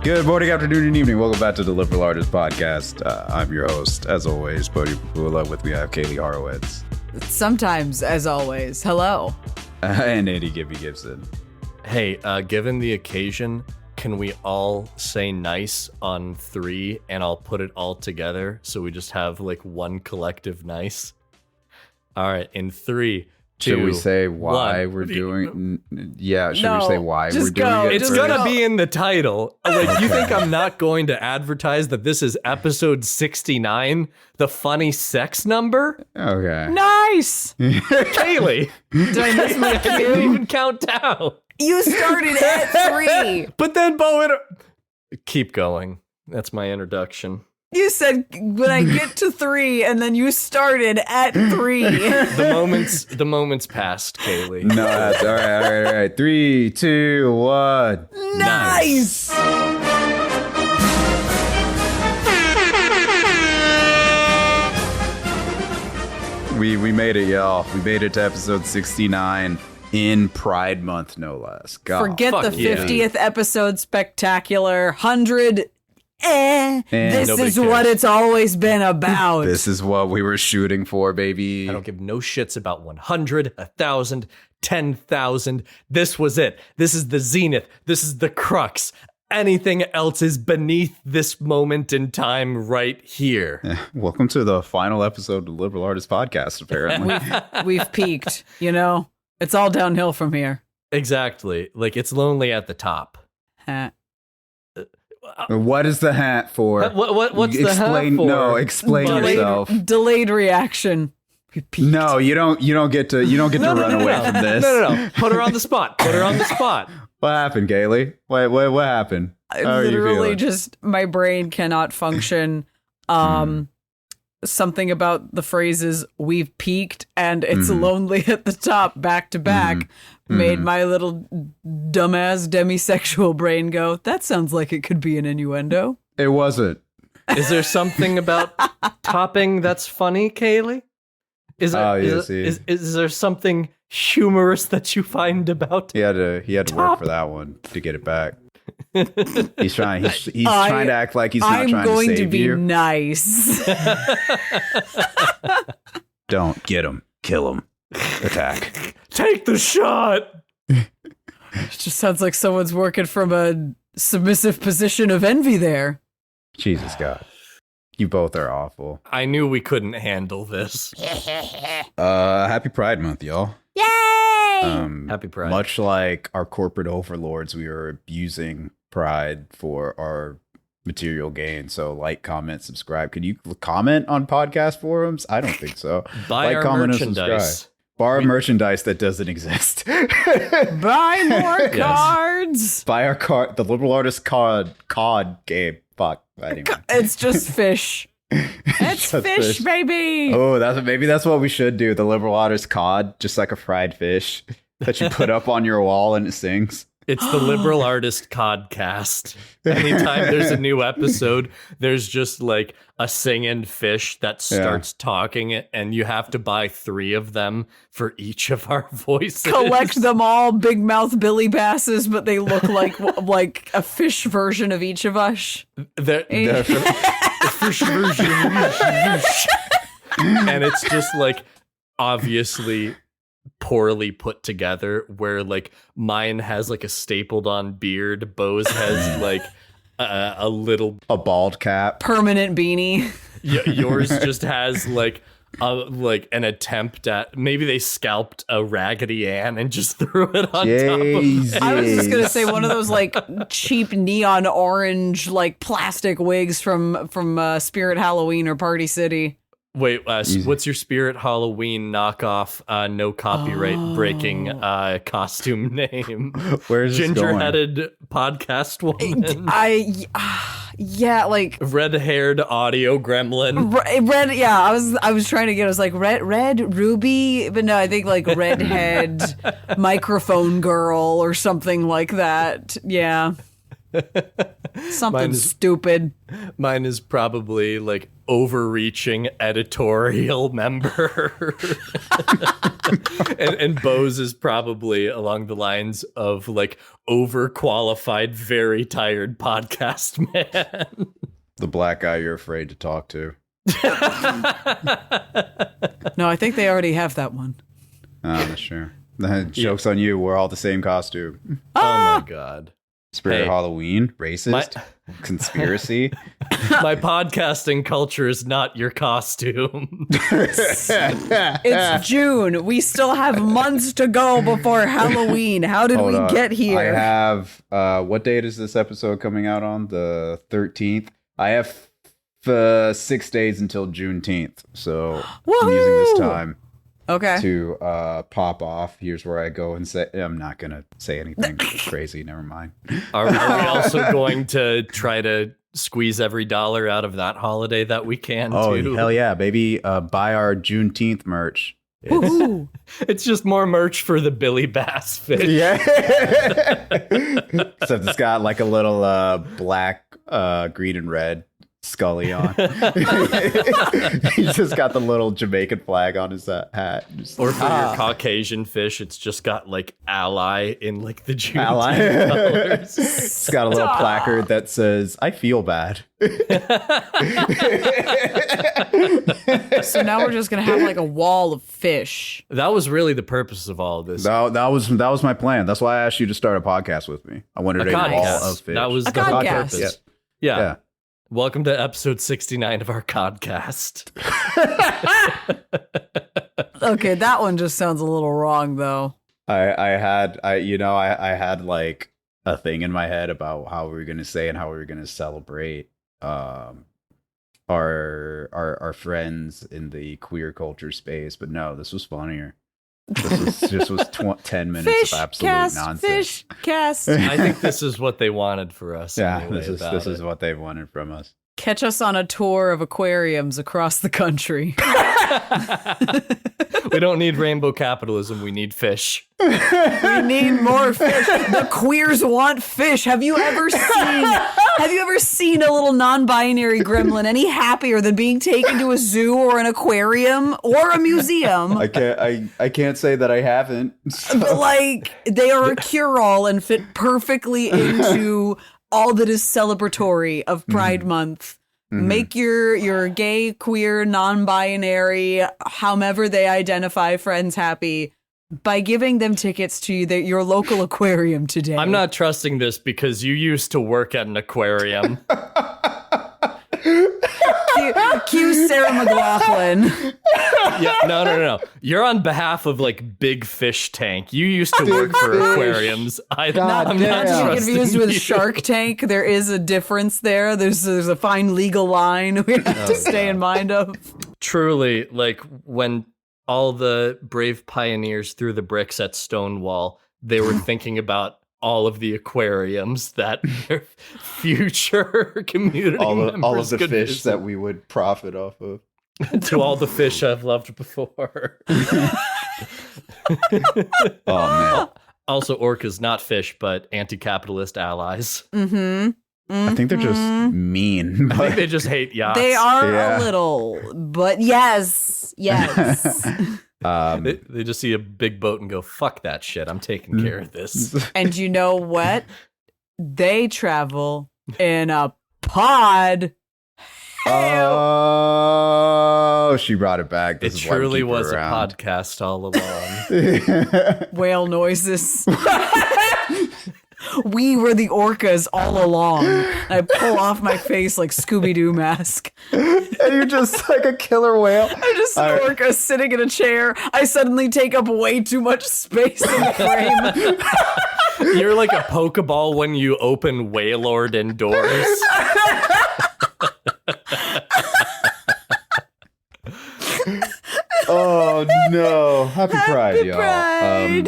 Good morning, afternoon, and evening. Welcome back to the Liberal Artist Podcast. I'm your host, as always, Bodio. With me, I have Kaylie Horowitz. Sometimes, as always. Hello. And Andy Gibby Gibson. Hey, given the occasion, can we all say nice on 3 and I'll put it all together so we just have like one collective nice? All right, in 3, 2, Should we say why 1. we're doing? Yeah, should No, we say why just we're doing go. it? It's Just gonna go. be in the title. Like, you think I'm not going to advertise that this is episode 69, the funny sex number? Okay. Nice. Kaylee, Did I miss my I didn't cue? even count down. You started at 3. But then keep going. That's my introduction. You said when I get to 3, and then you started at 3. The moments passed, Kaylee. No, that's all right. 3, 2, 1. Nice. We made it, y'all. We made it to episode 69 in Pride Month, no less. God. Forget fuck the yeah. 50th episode spectacular. 100. This Nobody is cares. what it's always been about. This is what we were shooting for, baby. I don't give no shits about 100, 1,000, 10,000. This was it. This is the zenith. This is the crux. Anything else is beneath this moment in time right here. Welcome to the final episode of the Liberal Artist Podcast, apparently. We've peaked, you know? It's all downhill from here. Exactly. Like, it's lonely at the top. Huh. What is the hat for? What's the explain, hat for? No, explain Buddy. yourself. Delayed reaction. We peaked. No, you don't get to run away from this. No. Put her on the spot. Put her on the spot. What happened, Kaylee? What happened? I How are you literally feeling? just my brain cannot function. Something about the phrases "we've peaked" and "it's lonely at the top" back to back made my little dumbass demisexual brain go, "That sounds like it could be an innuendo." It wasn't. Is there something about topping that's funny, Kaylee? Is there something humorous that you find about He had to work for that one to get it back. He's trying to act like he's not I'm trying going to to save be you. nice. Don't get him, kill him, attack. Take the shot? It just sounds like someone's working from a submissive position of envy there. Jesus God, you both are awful. I knew we couldn't handle this. Happy Pride Month, y'all. Yay! Happy Pride. Much like our corporate overlords, we are abusing Pride for our material gain. So like, comment, subscribe. Can you comment on podcast forums? I don't think so. Buy our comment, and merchandise. subscribe. Buy our merchandise that doesn't exist. Buy more cards. Buy our card, the Liberal Artist COD game. Fuck. Anyway. It's just fish. It's Just fish, fish. baby. Oh, that's what we should do. The Liberal Artist COD, just like a fried fish that you put up on your wall and it sings. It's the Liberal Artist Codcast. Anytime there's a new episode, there's just like a singing fish that starts talking, and you have to buy 3 of them for each of our voices. Collect them all, big mouth Billy Basses, but they look like a fish version of each of us. The fish version. And it's just like obviously poorly put together, where like mine has like a stapled on beard, Bo's has like a bald cap. Permanent beanie. yours just has like an attempt at, maybe they scalped a Raggedy Ann and just threw it on top of. I was just gonna say one of those like cheap neon orange like plastic wigs from Spirit Halloween or Party City. Wait, what's your Spirit Halloween knockoff, no copyright breaking costume name? Where's this going? Ginger-headed podcast woman. Yeah, like Red-haired audio gremlin. red. Yeah, I was trying to get. I was like red ruby, but no, I think like redhead microphone girl or something like that. Yeah, something stupid. Mine is probably like overreaching editorial member. And Bose is probably along the lines of like overqualified, very tired podcast man. The black guy you're afraid to talk to. No, I think they already have that one. Oh, sure. The joke's on you. We're all the same costume. Oh my God. Spirit of Halloween, racist, conspiracy. My podcasting culture is not your costume. It's June. We still have months to go before Halloween. How did we get here? I have, what date is this episode coming out on? The 13th. I have 6 days until Juneteenth. So I'm using this time to pop off. Here's where I go and say, I'm not going to say anything crazy. Never mind. Are we also going to try to squeeze every dollar out of that holiday that we can too? Hell yeah, baby. Buy our Juneteenth merch. It's just more merch for the Billy Bass fish. Yeah. Except it's got like a little black, green and red Scully on. He's just got the little Jamaican flag on his hat. Or for your Caucasian fish, it's just got like ally in like the Juneteenth Ally. colors. It's got a little placard that says, I feel bad. So now we're just going to have like a wall of fish. That was really the purpose of all of this. That was my plan. That's why I asked you to start a podcast with me. I wanted a wall of fish. That was the podcast. purpose. Yeah. Welcome to episode 69 of our podcast. Okay, that one just sounds a little wrong, though. I had like a thing in my head about how we were going to say and how we were going to celebrate our friends in the queer culture space, but no, this was funnier. This was 10 minutes Fish of absolute cast, nonsense. Fish cast. I think this is what they wanted for us. Yeah, anyway, this is what they wanted from us. Catch us on a tour of aquariums across the country. We don't need rainbow capitalism. We need fish. We need more fish. The queers want fish. Have you ever seen a little non-binary gremlin any happier than being taken to a zoo or an aquarium or a museum? I can't say that I haven't. So. But like they are a cure-all and fit perfectly into all that is celebratory of Pride Month. Mm-hmm. Make your gay, queer, non-binary, however they identify friends happy by giving them tickets to your local aquarium today. I'm not trusting this because you used to work at an aquarium. Cue Sarah McLachlan. Yeah, no. You're on behalf of like Big Fish Tank. You used to work for aquariums. I'm not to be confused with Shark Tank. There is a difference there. There's a fine legal line we have to stay in mind of. Truly, like when all the brave pioneers threw the bricks at Stonewall, they were thinking about all of the aquariums that their future community members all of the could fish visit. that we would profit off of. To all the fish I've loved before. Oh man! Also, orcas not fish, but anti-capitalist allies. Mm-hmm. I think they're just mean. I think they just hate yachts. They are a little, but yes. They just see a big boat and go, fuck that shit, I'm taking care of this. And you know what? They travel in a pod. Oh, she brought it back. It truly was a podcast all along. Whale noises. We were the orcas all along. I pull off my face like Scooby-Doo mask. And you're just like a killer whale. I'm just an orca sitting in a chair. I suddenly take up way too much space in the frame. You're like a Pokeball when you open Waylord indoors. Oh no! Happy Pride, y'all. Pride.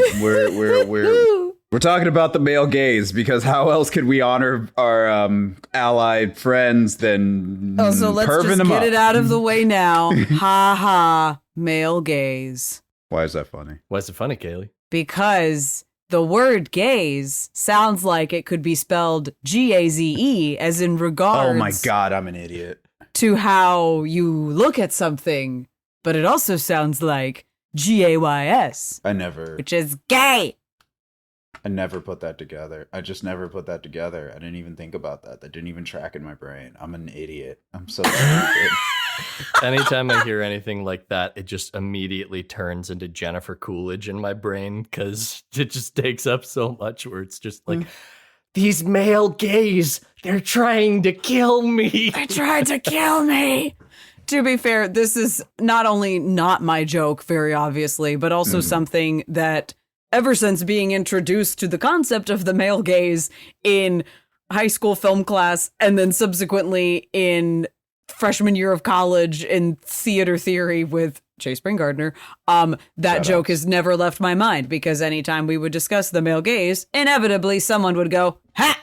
We're talking about the male gaze because how else could we honor our allied friends than so let's perving just them get up? it out of the way now. Ha ha, male gaze. Why is that funny? Why is it funny, Kaylie? Because the word gaze sounds like it could be spelled Gaze, as in regards. Oh my god, I'm an idiot. To how you look at something, but it also sounds like G-A-Y-S. I never. Which is gay. I never put that together. I just never put that together. I didn't even think about that. That didn't even track in my brain. I'm an idiot. I'm so stupid. Anytime I hear anything like that, it just immediately turns into Jennifer Coolidge in my brain because it just takes up so much where it's just like, these male gays, they're trying to kill me. They tried to kill me. To be fair, this is not only not my joke, very obviously, but also something that ever since being introduced to the concept of the male gaze in high school film class and then subsequently in freshman year of college in theater theory with Chase Springardner, that joke has never left my mind because anytime we would discuss the male gaze, inevitably someone would go, ha!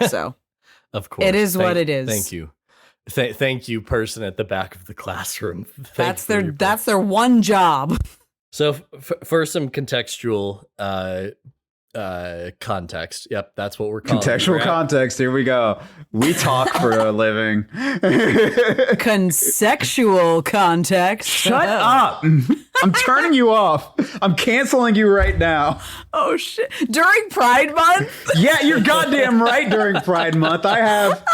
So, of course, it is what it is. Thank you. Thank you, person at the back of the classroom. That's their one job. So for some contextual context, yep, that's what we're calling contextual context. Here we go. We talk for a living. Consexual context. Shut up. I'm turning you off. I'm canceling you right now. Oh shit! During Pride Month? Yeah, you're goddamn right. During Pride Month, I have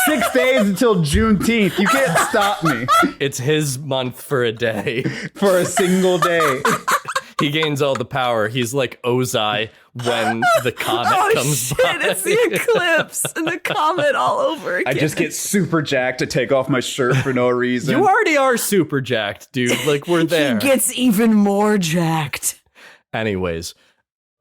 6 days until Juneteenth. You can't stop me. It's his month for a day. For a single day. He gains all the power. He's like Ozai when the comet comes by. It's the eclipse and the comet all over again. I just get super jacked to take off my shirt for no reason. You already are super jacked, dude. Like, we're there. He gets even more jacked. Anyways,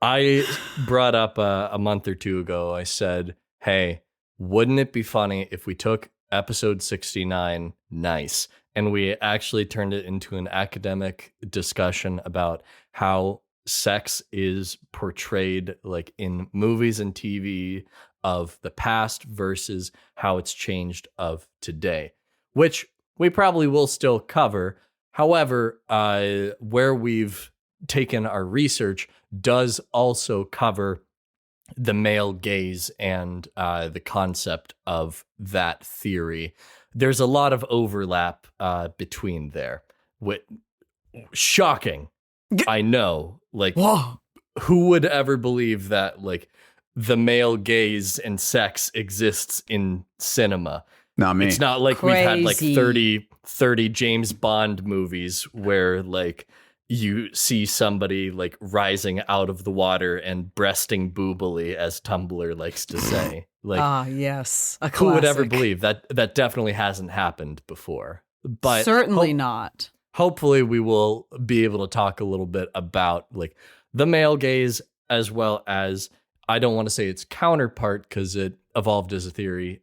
I brought up a month or two ago, I said, hey, wouldn't it be funny if we took episode 69, nice, and we actually turned it into an academic discussion about how sex is portrayed like in movies and TV of the past versus how it's changed of today, which we probably will still cover. However, where we've taken our research does also cover the male gaze and the concept of that theory. There's a lot of overlap between there. Shocking. I know. Like, whoa. Who would ever believe that, like, the male gaze and sex exists in cinema? Not me. It's not like Crazy. we've had like 30 James Bond movies where like you see somebody like rising out of the water and breasting boobily, as Tumblr likes to say. Like, yes. A who would ever classic. believe that? That definitely hasn't happened before. But certainly not. Hopefully we will be able to talk a little bit about like the male gaze, as well as, I don't want to say its counterpart because it evolved as a theory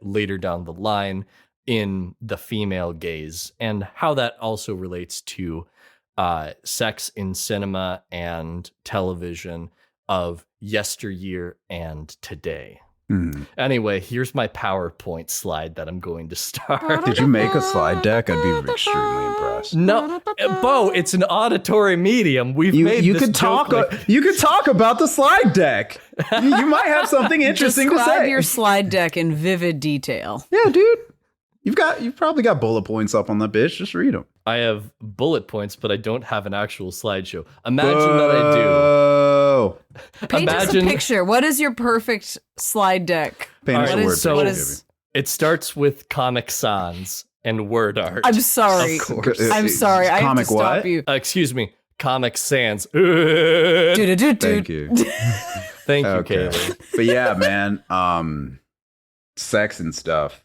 later down the line, in the female gaze, and how that also relates to sex in cinema and television of yesteryear and today. Anyway, here's my PowerPoint slide that I'm going to start. Did you make a slide deck? I'd be extremely impressed. No, Bo, it's an auditory medium. You could talk about the slide deck. You might have something interesting to Describe say. your slide deck in vivid detail. Yeah, dude. You've probably got bullet points up on the bitch. Just read them. I have bullet points, but I don't have an actual slideshow. Imagine that I do. Paint us a picture. What is your perfect slide deck? Paint us a word so picture. It starts with Comic Sans and word art. I'm sorry. Of course. I'm sorry. I have to stop what? you. Excuse me. Comic Sans. Thank you. Thank you, Kaylie. But yeah, man. Sex and stuff.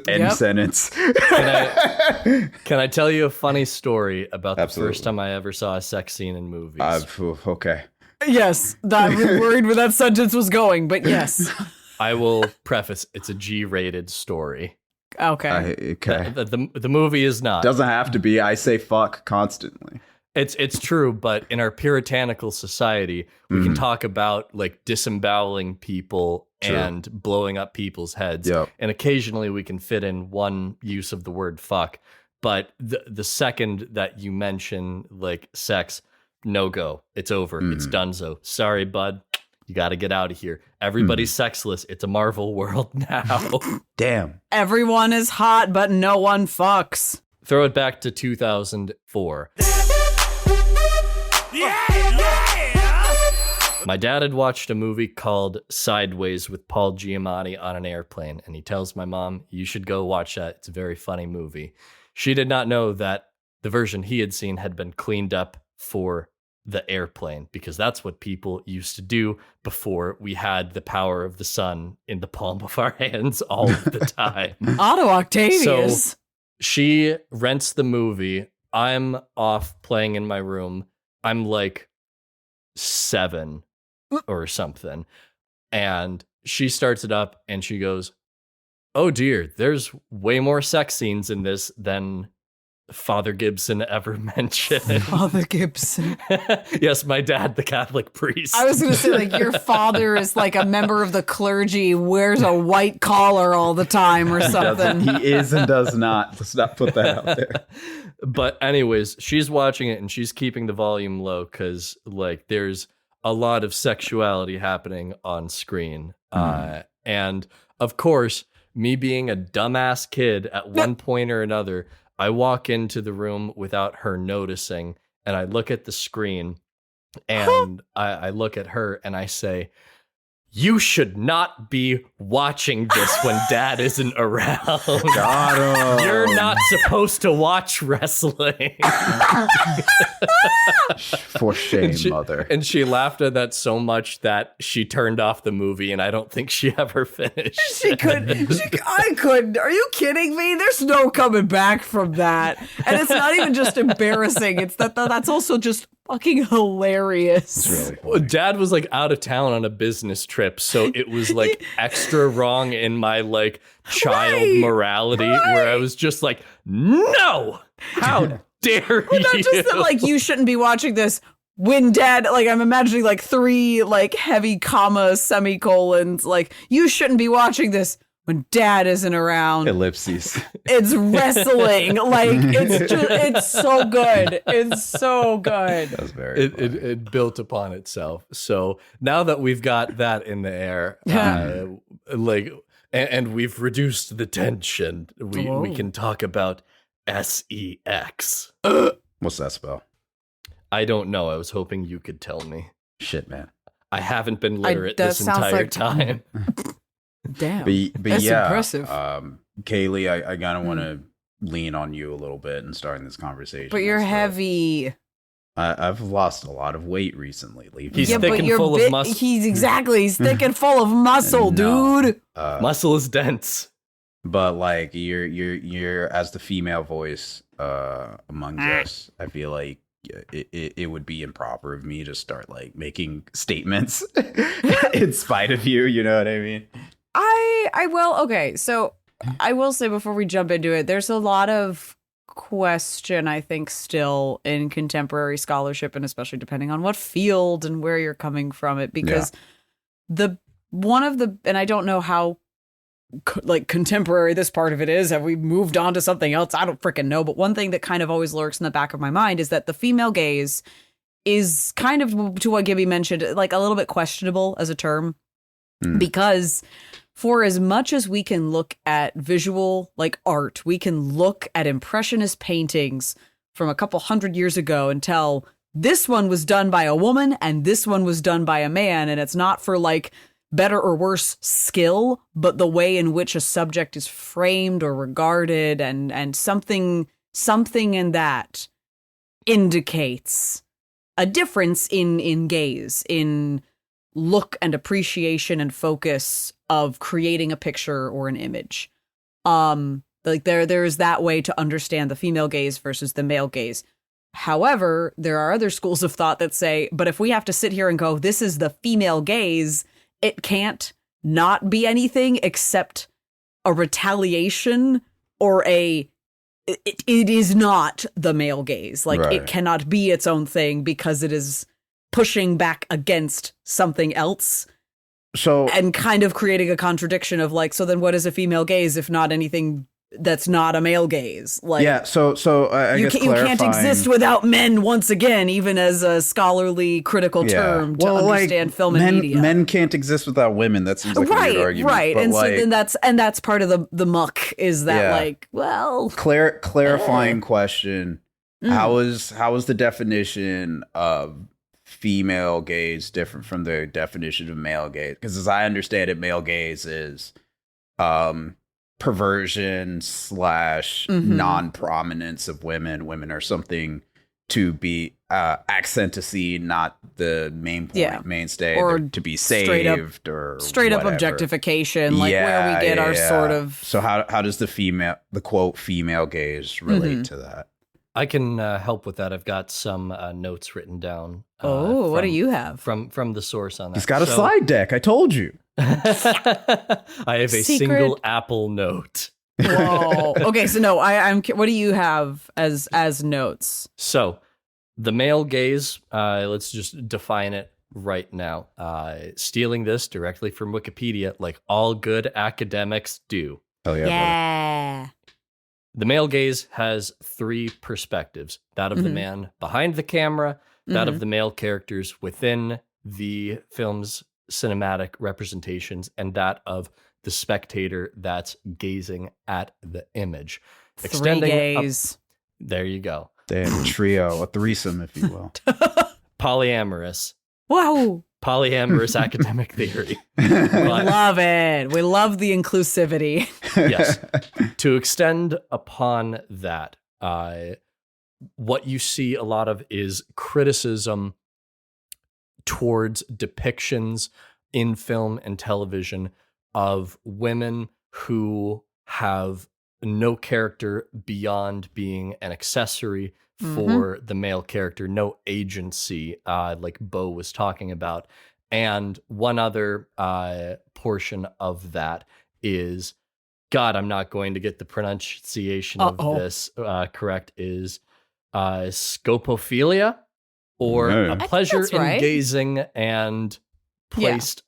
End sentence. Can I tell you a funny story about the first time I ever saw a sex scene in movies? Okay. Yes, I was worried where that sentence was going, but yes. I will preface, it's a G-rated story. Okay. Okay. The movie is not. Doesn't have to be. I say fuck constantly. It's true, but in our puritanical society, we can talk about like disemboweling people and blowing up people's heads. Yep. And occasionally we can fit in one use of the word fuck. But the second that you mention like sex, no go. It's over. It's donezo. Sorry, bud. You got to get out of here. Everybody's sexless. It's a Marvel world now. Damn. Everyone is hot, but no one fucks. Throw it back to 2004. My dad had watched a movie called Sideways with Paul Giamatti on an airplane, and he tells my mom, you should go watch that. It's a very funny movie. She did not know that the version he had seen had been cleaned up for the airplane, because that's what people used to do before we had the power of the sun in the palm of our hands all the time. Otto Octavius. So she rents the movie. I'm off playing in my room. I'm like 7 or something. And she starts it up and she goes, oh dear, there's way more sex scenes in this than Father Gibson ever mentioned. Father Gibson. Yes, my dad, the Catholic priest. I was going to say, like, your father is like a member of the clergy, wears a white collar all the time or something. He is and does not. Let's not put that out there. But anyways, she's watching it and she's keeping the volume low because, like, there's a lot of sexuality happening on screen. And, of course, me being a dumbass kid at one point or another, I walk into the room without her noticing, and I look at the screen, and I look at her, and I say, you should not be watching this when Dad isn't around. Got him. You're not supposed to watch wrestling. For shame, mother. And she laughed at that so much that she turned off the movie, and I don't think she ever finished. I couldn't. Are you kidding me? There's no coming back from that. And it's not even just embarrassing. It's that's also just fucking hilarious. Really well, Dad was like out of town on a business trip, so it was like extra wrong in my like child morality, where I was just like, no, how dare you? Not just that, like, you shouldn't be watching this when Dad, like, I'm imagining like 3 like heavy comma semicolons, like, you shouldn't be watching this when Dad isn't around. Ellipses. It's wrestling. Like, it's so good. It's so good. That was very funny. It built upon itself. So now that we've got that in the air, and we've reduced the tension, we can talk about sex. What's that spell? I don't know. I was hoping you could tell me. Shit, man. I haven't been literate this entire time. Damn. But That's yeah, impressive. Kaylie, I kind of want to lean on you a little bit and starting this conversation. But you're heavy. I've lost a lot of weight recently. He's thick and full of muscle. He's thick and full of muscle, dude. Muscle is dense. But like you're as the female voice among us, I feel like it would be improper of me to start like making statements in spite of you. You know what I mean? I will. Okay, so I will say before we jump into it, there's a lot of question, I think, still in contemporary scholarship, and especially depending on what field and where you're coming from it, because and I don't know how like contemporary this part of it is. Have we moved on to something else? I don't freaking know. But one thing that kind of always lurks in the back of my mind is that the female gaze is kind of, to what Gibby mentioned, like a little bit questionable as a term, because for as much as we can look at visual like art, we can look at impressionist paintings from a couple hundred years ago and tell this one was done by a woman and this one was done by a man, and it's not for like better or worse skill, but the way in which a subject is framed or regarded, and something in that indicates a difference in gaze, in look and appreciation and focus of creating a picture or an image. Like there is that way to understand the female gaze versus the male gaze. However, there are other schools of thought that say, but if we have to sit here and go, this is the female gaze, it can't not be anything except a retaliation or it is not the male gaze. Like It cannot be its own thing because it is pushing back against something else. So, and kind of creating a contradiction of like, so then what is a female gaze if not anything that's not a male gaze. Like, yeah, so I guess you can't exist without men once again, even as a scholarly critical term to understand film and media. Men can't exist without women. That seems like a weird argument. Right, and like, so then that's part of the muck is that like, well, clarifying question. How is the definition of female gaze different from the definition of male gaze? Because as I understand it, male gaze is perversion / non-prominence of women. Women are something to be accent to see, not the main point, mainstay, or to be saved, or straight up objectification, like where we get our sort of. So how does the quote female gaze relate to that? I can help with that. I've got some notes written down. What do you have from the source on that? He's got a slide deck. I told you. I have a single Apple note. Whoa. Okay, so no, I'm. What do you have as notes? So, the male gaze. Let's just define it right now. Stealing this directly from Wikipedia, like all good academics do. Oh yeah. The male gaze has 3 perspectives: that of the man behind the camera, that of the male characters within the film's cinematic representations, and that of the spectator that's gazing at the image. Extending gaze. There you go. Damn, trio, a threesome, if you will. Polyamorous. Wow. Polyamorous academic theory. We love it. We love the inclusivity. Yes. To extend upon that, what you see a lot of is criticism towards depictions in film and television of women who have no character beyond being an accessory for the male character, no agency, like Bo was talking about. And one other portion of that is, God, I'm not going to get the pronunciation of this correct, is scopophilia, or a pleasure in gazing and placed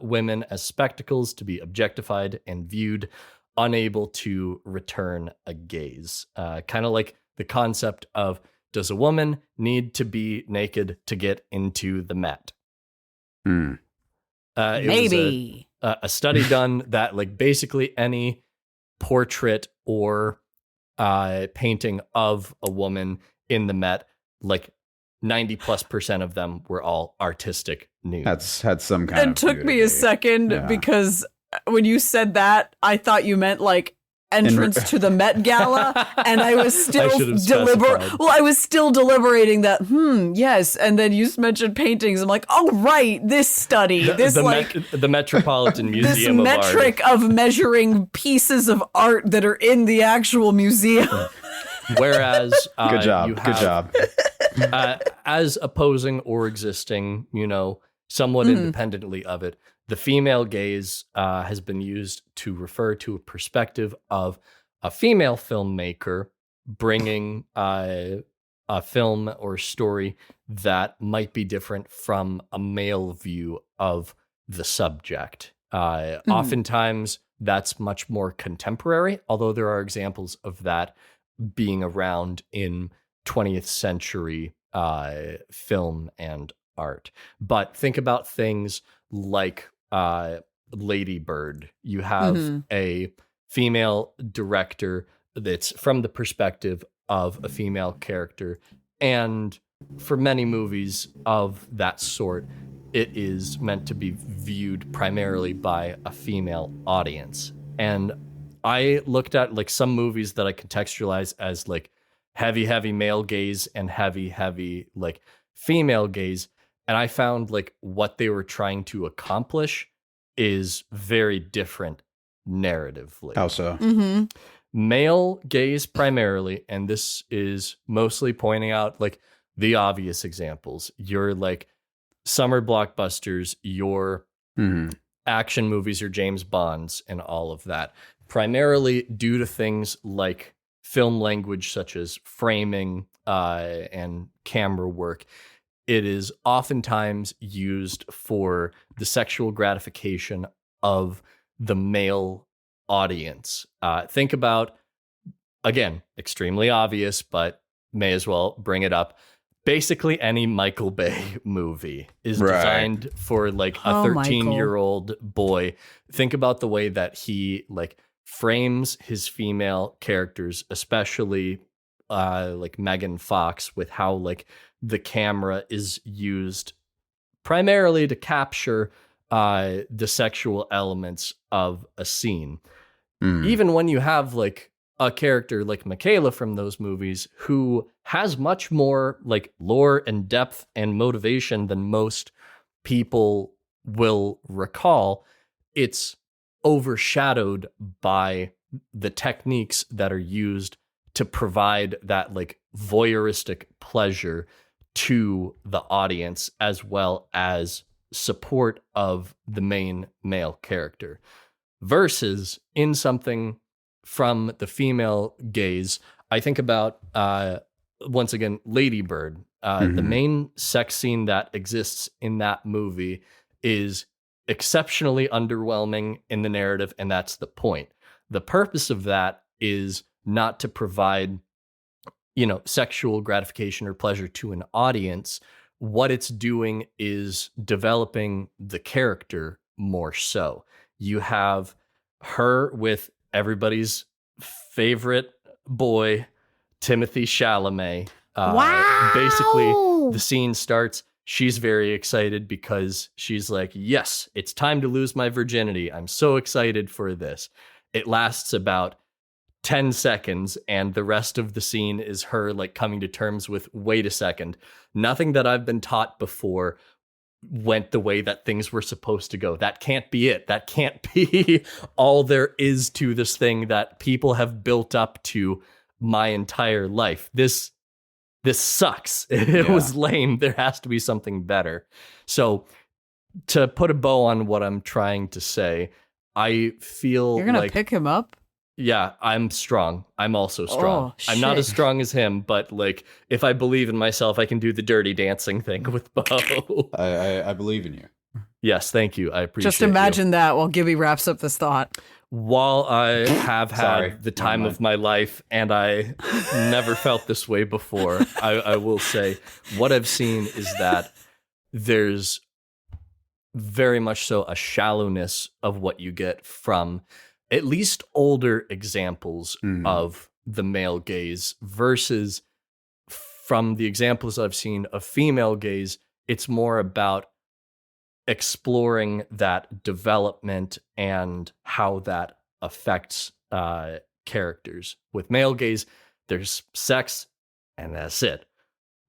women as spectacles to be objectified and viewed, unable to return a gaze. Kind of like the concept of, does a woman need to be naked to get into the Met? Maybe. It was a study done that like basically any portrait or painting of a woman in the Met, like 90+% of them were all artistic nude. That's had some kind of. It took me a second because when you said that, I thought you meant like entrance to the Met Gala, and I was still I was still deliberating that. Yes, and then you mentioned paintings. I'm like, oh right, this study, the Metropolitan Museum this metric of measuring pieces of art that are in the actual museum. Whereas, good job. As opposing or existing, somewhat independently of it, the female gaze has been used to refer to a perspective of a female filmmaker bringing a film or story that might be different from a male view of the subject. Oftentimes, that's much more contemporary, although there are examples of that being around in 20th century film and art. But think about things like Lady Bird. You have a female director that's from the perspective of a female character. And for many movies of that sort, it is meant to be viewed primarily by a female audience. And I looked at like some movies that I contextualize as like heavy male gaze and heavy like female gaze. And I found like what they were trying to accomplish is very different narratively. How so? Male gaze primarily, and this is mostly pointing out like the obvious examples. Your like summer blockbusters, your action movies, your James Bonds, and all of that. Primarily due to things like film language, such as framing and camera work. It is oftentimes used for the sexual gratification of the male audience. Think about again, extremely obvious, but may as well bring it up. Basically, any Michael Bay movie is designed for like a 13-year-old boy. Think about the way that he like frames his female characters, especially like Megan Fox, with how like the camera is used primarily to capture the sexual elements of a scene. Even when you have like a character like Michaela from those movies who has much more like lore and depth and motivation than most people will recall, it's overshadowed by the techniques that are used to provide that like voyeuristic pleasure to the audience, as well as support of the main male character. Versus in something from the female gaze, I think about, once again, Lady Bird. The main sex scene that exists in that movie is exceptionally underwhelming in the narrative, and that's the point. The purpose of that is not to provide, sexual gratification or pleasure to an audience. What it's doing is developing the character more so. You have her with everybody's favorite boy, Timothée Chalamet. Wow! Basically, the scene starts. She's very excited because she's like, yes, it's time to lose my virginity. I'm so excited for this. It lasts about 10 seconds, and the rest of the scene is her like coming to terms with, wait a second, nothing that I've been taught before went the way that things were supposed to go. That can't be it. That can't be all there is to this thing that people have built up to my entire life. This sucks. It was lame. There has to be something better. So to put a bow on what I'm trying to say, I feel you're gonna pick him up. Yeah, I'm strong. I'm also strong. Oh, I'm not as strong as him, but like if I believe in myself, I can do the dirty dancing thing with Bo. I believe in you. Yes, thank you. I appreciate it. Just imagine that while Gibby wraps up this thought. While I have had the time of my life, and I never felt this way before, I will say what I've seen is that there's very much so a shallowness of what you get from at least older examples of the male gaze versus from the examples I've seen of female gaze. It's more about exploring that development and how that affects characters. With male gaze, there's sex and that's it.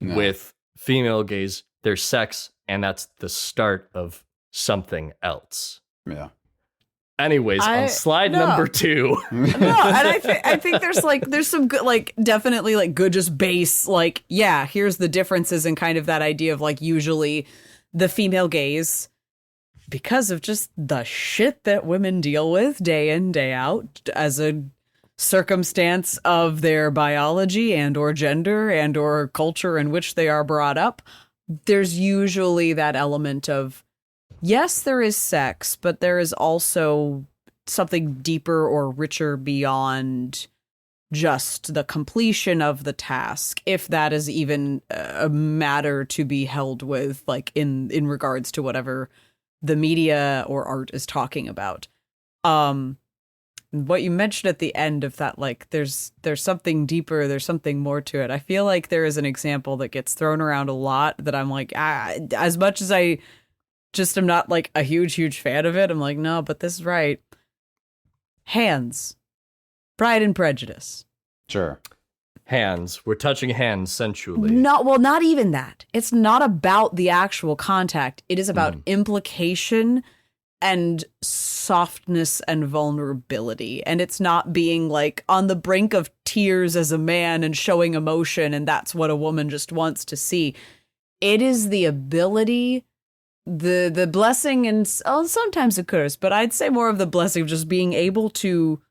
No. With female gaze, there's sex and that's the start of something else. Yeah. Anyways, on slide number 2. No, and I think there's some good, like, definitely like good just base, like, yeah, here's the differences and kind of that idea of like usually the female gaze, because of just the shit that women deal with day in, day out as a circumstance of their biology and or gender and or culture in which they are brought up, there's usually that element of, yes, there is sex, but there is also something deeper or richer beyond just the completion of the task, if that is even a matter to be held with, like in regards to whatever the media or art is talking about. What you mentioned at the end of that, like there's something deeper, there's something more to it. I feel like there is an example that gets thrown around a lot that I'm like, as much as I just am not like a huge fan of it, I'm like, no, but this is right. Hands. Pride and Prejudice. Sure. Hands. We're touching hands sensually. Not even that. It's not about the actual contact. It is about implication and softness and vulnerability. And it's not being like on the brink of tears as a man and showing emotion, and that's what a woman just wants to see. It is the ability, the blessing, and sometimes a curse, but I'd say more of the blessing of just being able to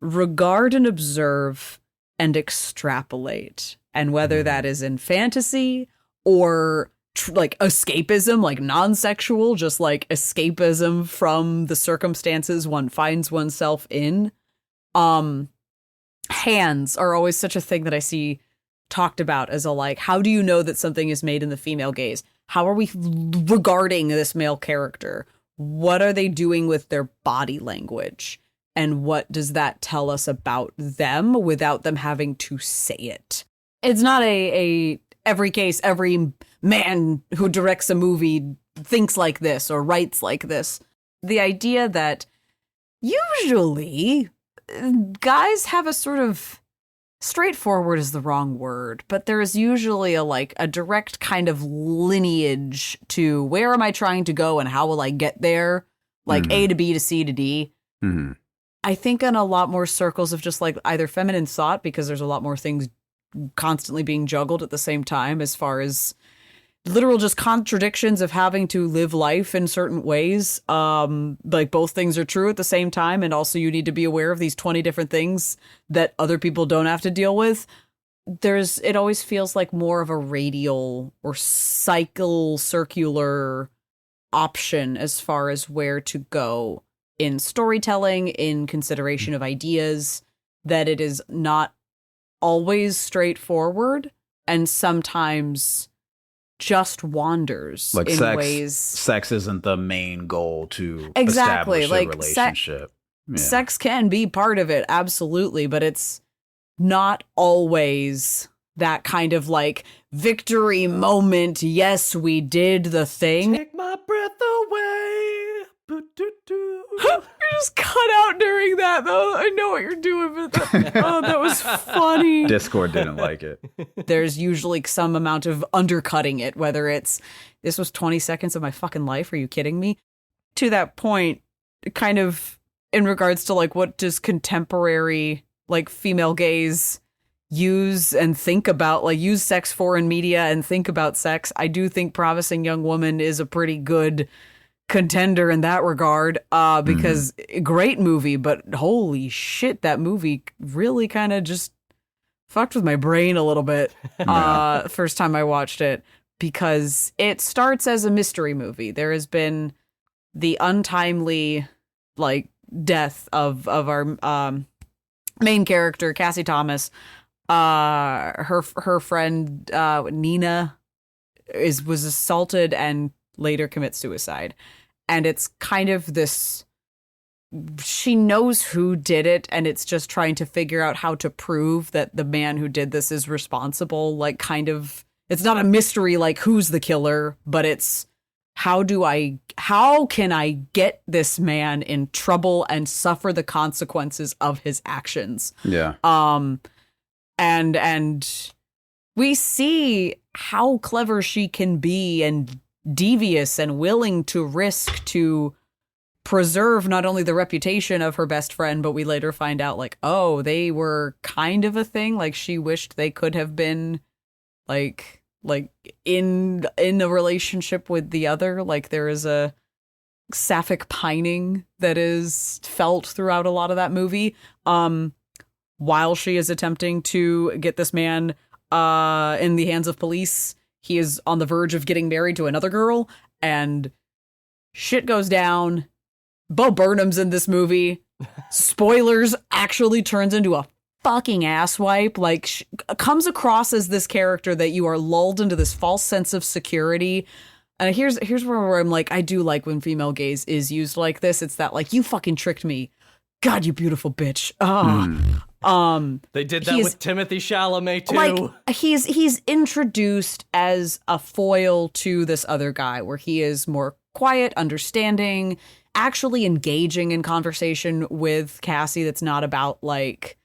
regard and observe and extrapolate. And whether that is in fantasy or like escapism, like non-sexual, just like escapism from the circumstances one finds oneself in. hands are always such a thing that I see talked about as a like, how do you know that something is made in the female gaze? How are we regarding this male character? What are they doing with their body language? And what does that tell us about them without them having to say it? It's not a every case, every man who directs a movie thinks like this or writes like this. The idea that usually guys have a sort of straightforward is the wrong word, but there is usually a direct kind of lineage to where am I trying to go and how will I get there? Like A to B to C to D. Mm-hmm. I think in a lot more circles of just like either feminine thought, because there's a lot more things constantly being juggled at the same time as far as literal just contradictions of having to live life in certain ways. Like both things are true at the same time. And also you need to be aware of these 20 different things that other people don't have to deal with. It always feels like more of a radial or circular option as far as where to go in storytelling, in consideration of ideas, that it is not always straightforward and sometimes just wanders like in ways. Sex isn't the main goal to exactly establish a relationship. Sex can be part of it, absolutely, but it's not always that kind of like victory moment. Yes, we did the thing. Take my breath away. You just cut out during that, though. I know what you're doing, but that was funny. Discord didn't like it. There's usually some amount of undercutting it, whether it's, this was 20 seconds of my fucking life. Are you kidding me? To that point, kind of in regards to like, what does contemporary like female gaze use and think about, like use sex for in media and think about sex? I do think Promising Young Woman is a pretty good contender in that regard, because great movie, but holy shit, that movie really kind of just fucked with my brain a little bit first time I watched it, because it starts as a mystery movie. There has been the untimely like death of our main character, Cassie Thomas. Her friend Nina was assaulted and later commits suicide. And it's kind of this, she knows who did it, and it's just trying to figure out how to prove that the man who did this is responsible. Like, kind of, it's not a mystery like who's the killer, but it's how can I get this man in trouble and suffer the consequences of his actions? Yeah. And we see how clever she can be and devious and willing to risk to preserve not only the reputation of her best friend, but we later find out like, oh, they were kind of a thing. Like she wished they could have been like in a relationship with the other. Like there is a sapphic pining that is felt throughout a lot of that movie. While she is attempting to get this man in the hands of police, he is on the verge of getting married to another girl, and shit goes down. Bo Burnham's in this movie. Spoilers, actually turns into a fucking asswipe. Like, comes across as this character that you are lulled into this false sense of security. And here's where I'm like, I do like when female gaze is used like this. It's that, like, you fucking tricked me. God, you beautiful bitch. They did that with Timothy Chalamet too. Like he's introduced as a foil to this other guy, where he is more quiet, understanding, actually engaging in conversation with Cassie. That's not about like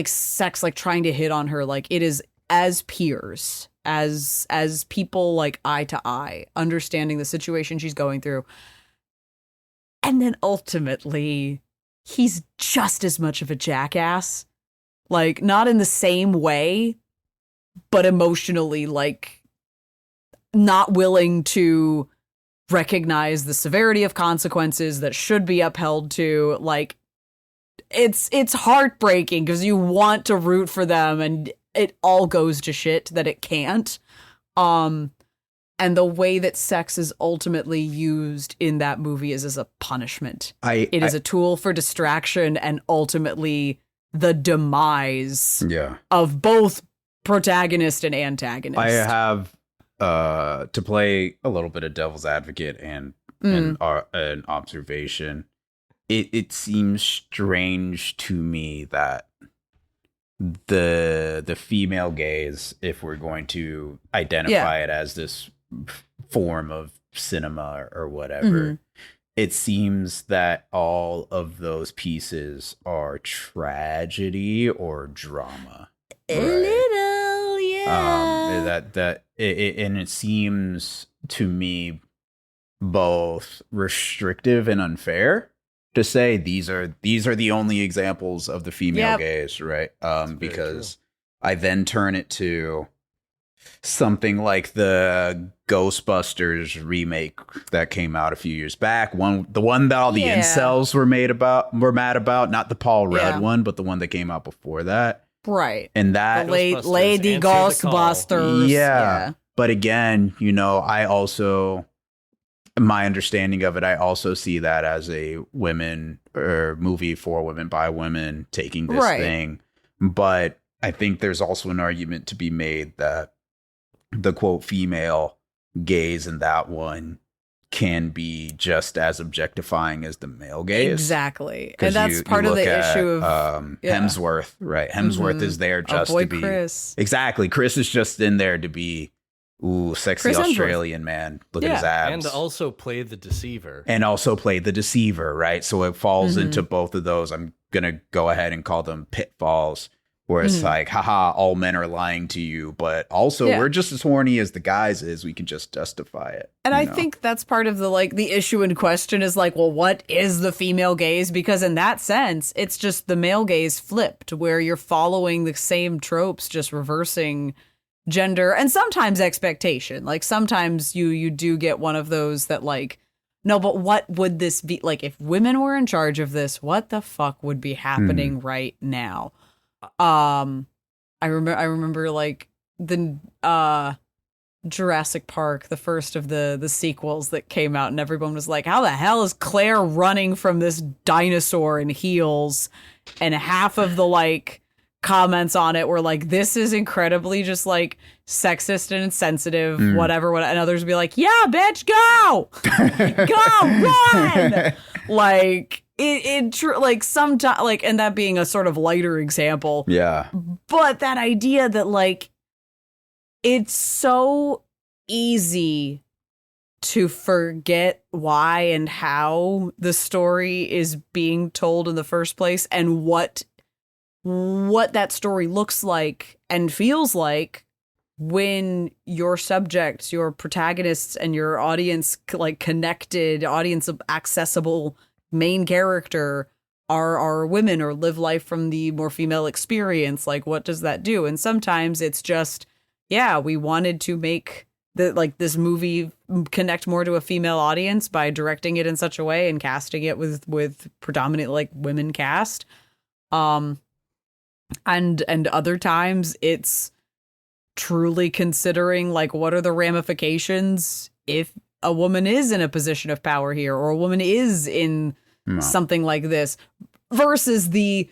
sex, like trying to hit on her. Like it is as peers, as people, like eye to eye, understanding the situation she's going through. And then ultimately, he's just as much of a jackass. Like, not in the same way, but emotionally, like, not willing to recognize the severity of consequences that should be upheld to. Like, it's heartbreaking because you want to root for them, and it all goes to shit that it can't. And the way that sex is ultimately used in that movie is as a punishment. It is a tool for distraction, and ultimately the demise Yeah. of both protagonist and antagonist. I have to play a little bit of devil's advocate and an observation. It seems strange to me that the female gaze, if we're going to identify it as this form of cinema or whatever, it seems that all of those pieces are tragedy or drama. A little, yeah. And it seems to me both restrictive and unfair to say these are the only examples of the female gaze, right? Because I then turn it to something like the Ghostbusters remake that came out a few years back. The one that all the incels were mad about, not the Paul Rudd one, but the one that came out before that. Right. And that the Lady Ghostbusters. Yeah. But again, my understanding of it, I also see that as a women or movie for women by women taking this thing. But I think there's also an argument to be made that the quote female gaze in that one can be just as objectifying as the male gaze. Exactly. And that's part of the issue of Hemsworth, right? Hemsworth is there just to be Chris. Exactly. Chris is just in there to be sexy Chris Australian man. Look at his abs. And also play the deceiver. Right? So it falls into both of those. I'm going to go ahead and call them pitfalls, where it's like, haha, all men are lying to you, but also we're just as horny as the guys is. We can just justify it. And I think that's part of the issue in question is like, well, what is the female gaze? Because in that sense, it's just the male gaze flipped, where you're following the same tropes, just reversing gender and sometimes expectation. Like sometimes you do get one of those that like, no, but what would this be like if women were in charge of this? What the fuck would be happening right now? I remember like the Jurassic Park, the first of the sequels that came out, and everyone was like, how the hell is Claire running from this dinosaur in heels? And half of the like comments on it were like, this is incredibly just like sexist and insensitive, whatever, and others would be like, yeah, bitch, go run. Like like sometimes, like, and that being a sort of lighter example, but that idea that like it's so easy to forget why and how the story is being told in the first place, and what that story looks like and feels like when your subjects, your protagonists, and your audience, like connected audience of accessible main character are women or live life from the more female experience. Like, what does that do? And sometimes it's just, we wanted to make this movie connect more to a female audience by directing it in such a way and casting it with predominant like women cast. And other times it's truly considering like, what are the ramifications if a woman is in a position of power here, or a woman is in something like this, versus we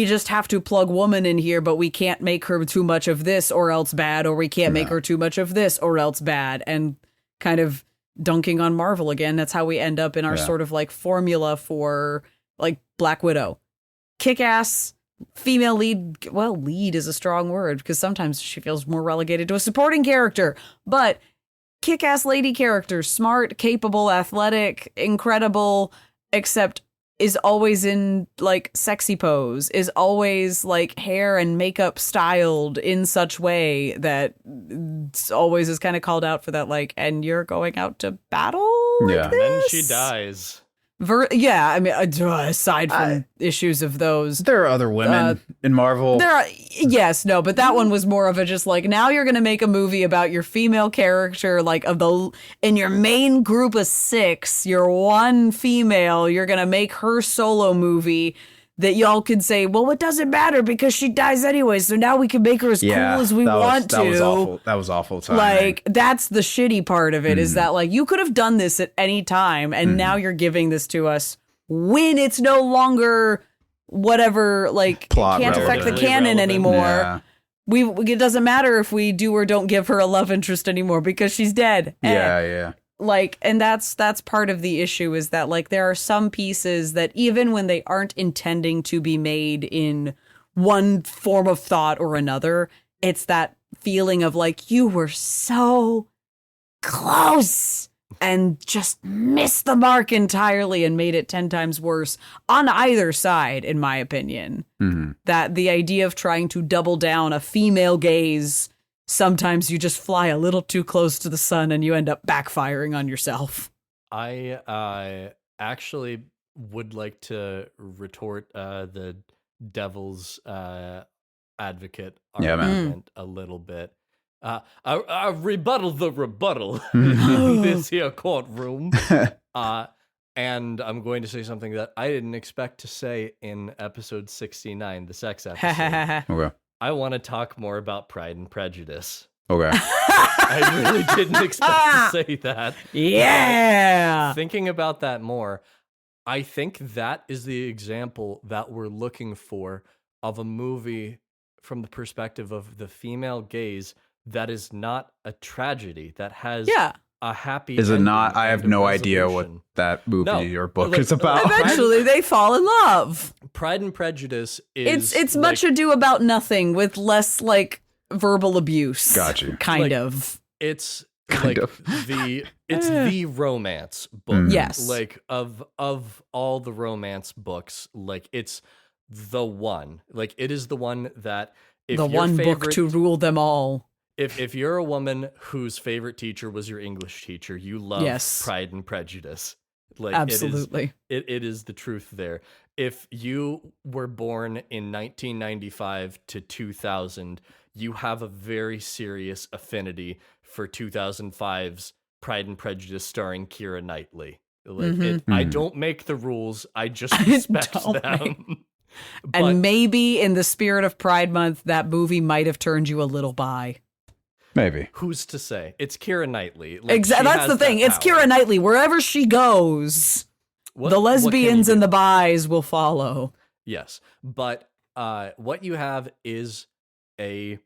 just have to plug woman in here, but we can't make her too much of this or else bad, or we can't make her too much of this or else bad, and kind of dunking on Marvel again. That's how we end up in our sort of like formula for like Black Widow, kick-ass female lead. Well, lead is a strong word because sometimes she feels more relegated to a supporting character, but kick-ass lady character, smart, capable, athletic, incredible, except is always in like sexy pose, is always like hair and makeup styled in such way that always is kind of called out for that, like, and you're going out to battle like this? And then she dies. I mean, aside from issues of those, there are other women in Marvel. But that one was more of a just like, now you're gonna make a movie about your female character, like in your main group of 6, your one female, you're gonna make her solo movie that y'all could say, well, it doesn't matter because she dies anyway, so now we can make her as cool as we want to. That was awful timing. Like, that's the shitty part of it, is that, like, you could have done this at any time, and now you're giving this to us when it's no longer whatever, like, Plot can't affect the relevant. canon Relevant. anymore. Yeah. It doesn't matter if we do or don't give her a love interest anymore because she's dead. Yeah. Like, and that's part of the issue, is that, like, there are some pieces that even when they aren't intending to be made in one form of thought or another, it's that feeling of, like, you were so close and just missed the mark entirely and made it 10 times worse on either side, in my opinion. Mm-hmm. That the idea of trying to double down a female gaze, sometimes you just fly a little too close to the sun and you end up backfiring on yourself. I actually would like to retort the devil's advocate Yeah, man. argument a little bit. I rebuttal the rebuttal in this here courtroom. And I'm going to say something that I didn't expect to say in episode 69, the sex episode. Okay. I want to talk more about Pride and Prejudice. Okay. I really didn't expect to say that. Yeah. Thinking about that more, I think that is the example that we're looking for of a movie from the perspective of the female gaze that is not a tragedy, that has a happy Is it ending not? I have and a no idea what resolution. that movie or book like, is about. Eventually they fall in love. Pride and Prejudice is It's much ado about nothing with less, like, verbal abuse. Got you. Kind Like, of. It's Kind like of. the romance book. Yes. Like of all the romance books, like it's the one. Like it is the one that if The your one book favorite- to rule them all. If you're a woman whose favorite teacher was your English teacher, you love Yes. Pride and Prejudice. Like Absolutely. it is the truth there. If you were born in 1995 to 2000, you have a very serious affinity for 2005's Pride and Prejudice starring Keira Knightley. Like I don't make the rules, I just respect them. And maybe in the spirit of Pride Month, that movie might have turned you a little bi. Maybe. Who's to say? It's Keira Knightley. Like, Exactly. she That's the has thing. that It's power. Keira Knightley. Wherever she goes, What the can you lesbians do? and the bis will follow. Yes, but what you have is a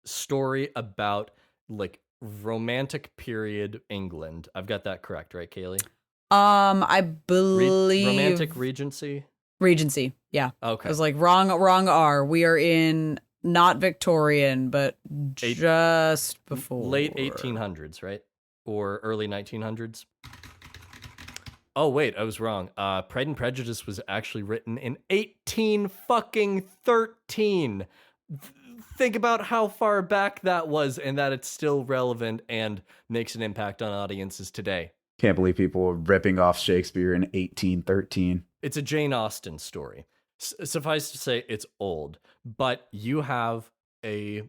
story about like romantic period England. I've got that correct, right, Kaylee? I believe Romantic Regency. Regency. Yeah. Okay. I was like, wrong R. We are in not Victorian, but just before. Late 1800s, right? Or early 1900s? Oh, wait, I was wrong. Pride and Prejudice was actually written in 1813. Think about how far back that was and that it's still relevant and makes an impact on audiences today. Can't believe people were ripping off Shakespeare in 1813. It's a Jane Austen story. Suffice to say, it's old, but you have a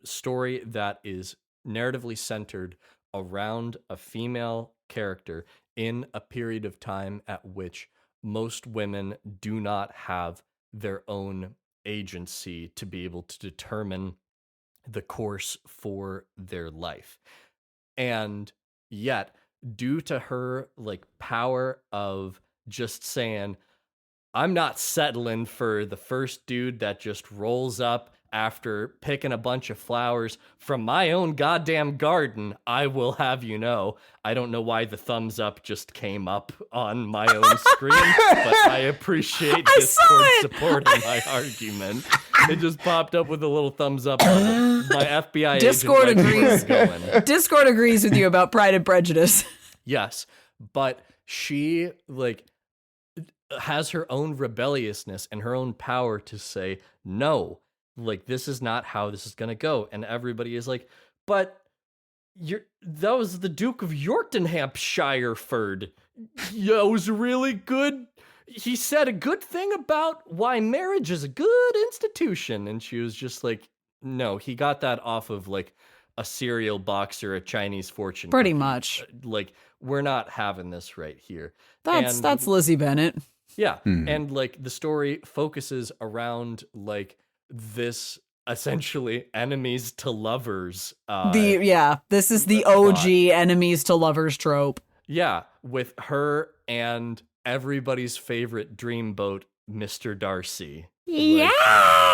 story that is narratively centered around a female character in a period of time at which most women do not have their own agency to be able to determine the course for their life. And yet, due to her like power of just saying, I'm not settling for the first dude that just rolls up after picking a bunch of flowers from my own goddamn garden. I will have you know. I don't know why the thumbs up just came up on my own screen, but I appreciate Discord supporting my argument. It just popped up with a little thumbs up. My FBI Discord agent agrees. going. Discord agrees with you about Pride and Prejudice. Yes, but she like has her own rebelliousness and her own power to say no. Like, this is not how this is gonna go. And everybody is like, but that was the Duke of Yorktonhampshireford. Yeah, it was really good. He said a good thing about why marriage is a good institution. And she was just like, no, he got that off of like a cereal box or a Chinese fortune Pretty cookie. much. Like, we're not having this right here. That's Lizzie Bennett. Yeah. And like the story focuses around like this essentially enemies to lovers. This is the OG enemies to lovers trope. Yeah, with her and everybody's favorite dreamboat Mr. Darcy. Yeah!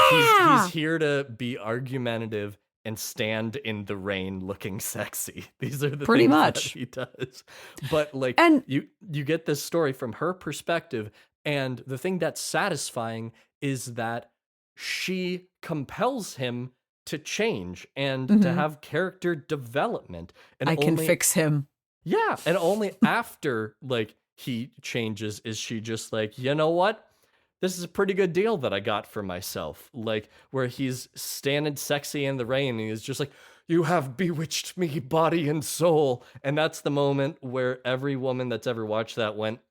He's here to be argumentative and stand in the rain looking sexy. These are the pretty things much that he does. But like, and you get this story from her perspective, and the thing that's satisfying is that she compels him to change and to have character development. And I can fix him. Yeah, and only after like he changes is she just like, you know what? This is a pretty good deal that I got for myself. Like, where he's standing sexy in the rain and he's just like, you have bewitched me, body and soul. And that's the moment where every woman that's ever watched that went,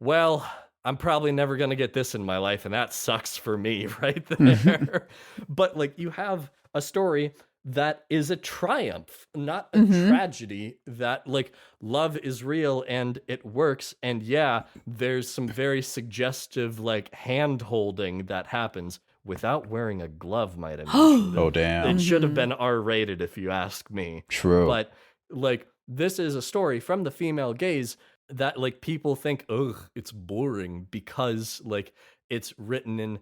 well, I'm probably never going to get this in my life. And that sucks for me right there. But like, you have a story that is a triumph, not a tragedy, that like love is real and it works. And yeah, there's some very suggestive like hand holding that happens without wearing a glove, might I mention. Oh, damn. It should have been R-rated if you ask me. True. But like, this is a story from the female gaze that like people think, ugh, it's boring because like it's written in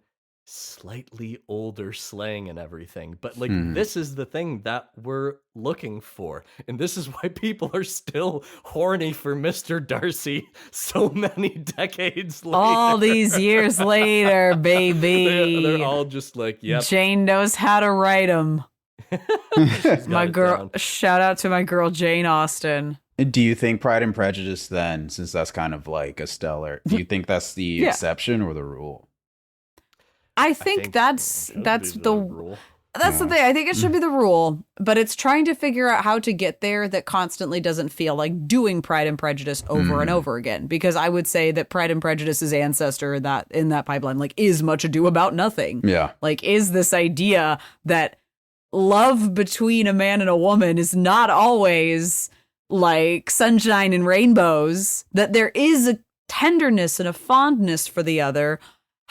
slightly older slang and everything, but like this is the thing that we're looking for, and this is why people are still horny for Mr. Darcy so many decades later. All these years later, baby. They're all just like, yep. Jane knows how to write them. My girl, down. shout out to my girl Jane Austen. Do you think Pride and Prejudice then, since that's kind of like a stellar, do you think that's the exception or the rule? I think that's the rule. That's the thing. I think it should be the rule, but it's trying to figure out how to get there that constantly doesn't feel like doing Pride and Prejudice over and over again. Because I would say that Pride and Prejudice's ancestor in that pipeline like is Much Ado About Nothing. Yeah. Like is this idea that love between a man and a woman is not always like sunshine and rainbows, that there is a tenderness and a fondness for the other.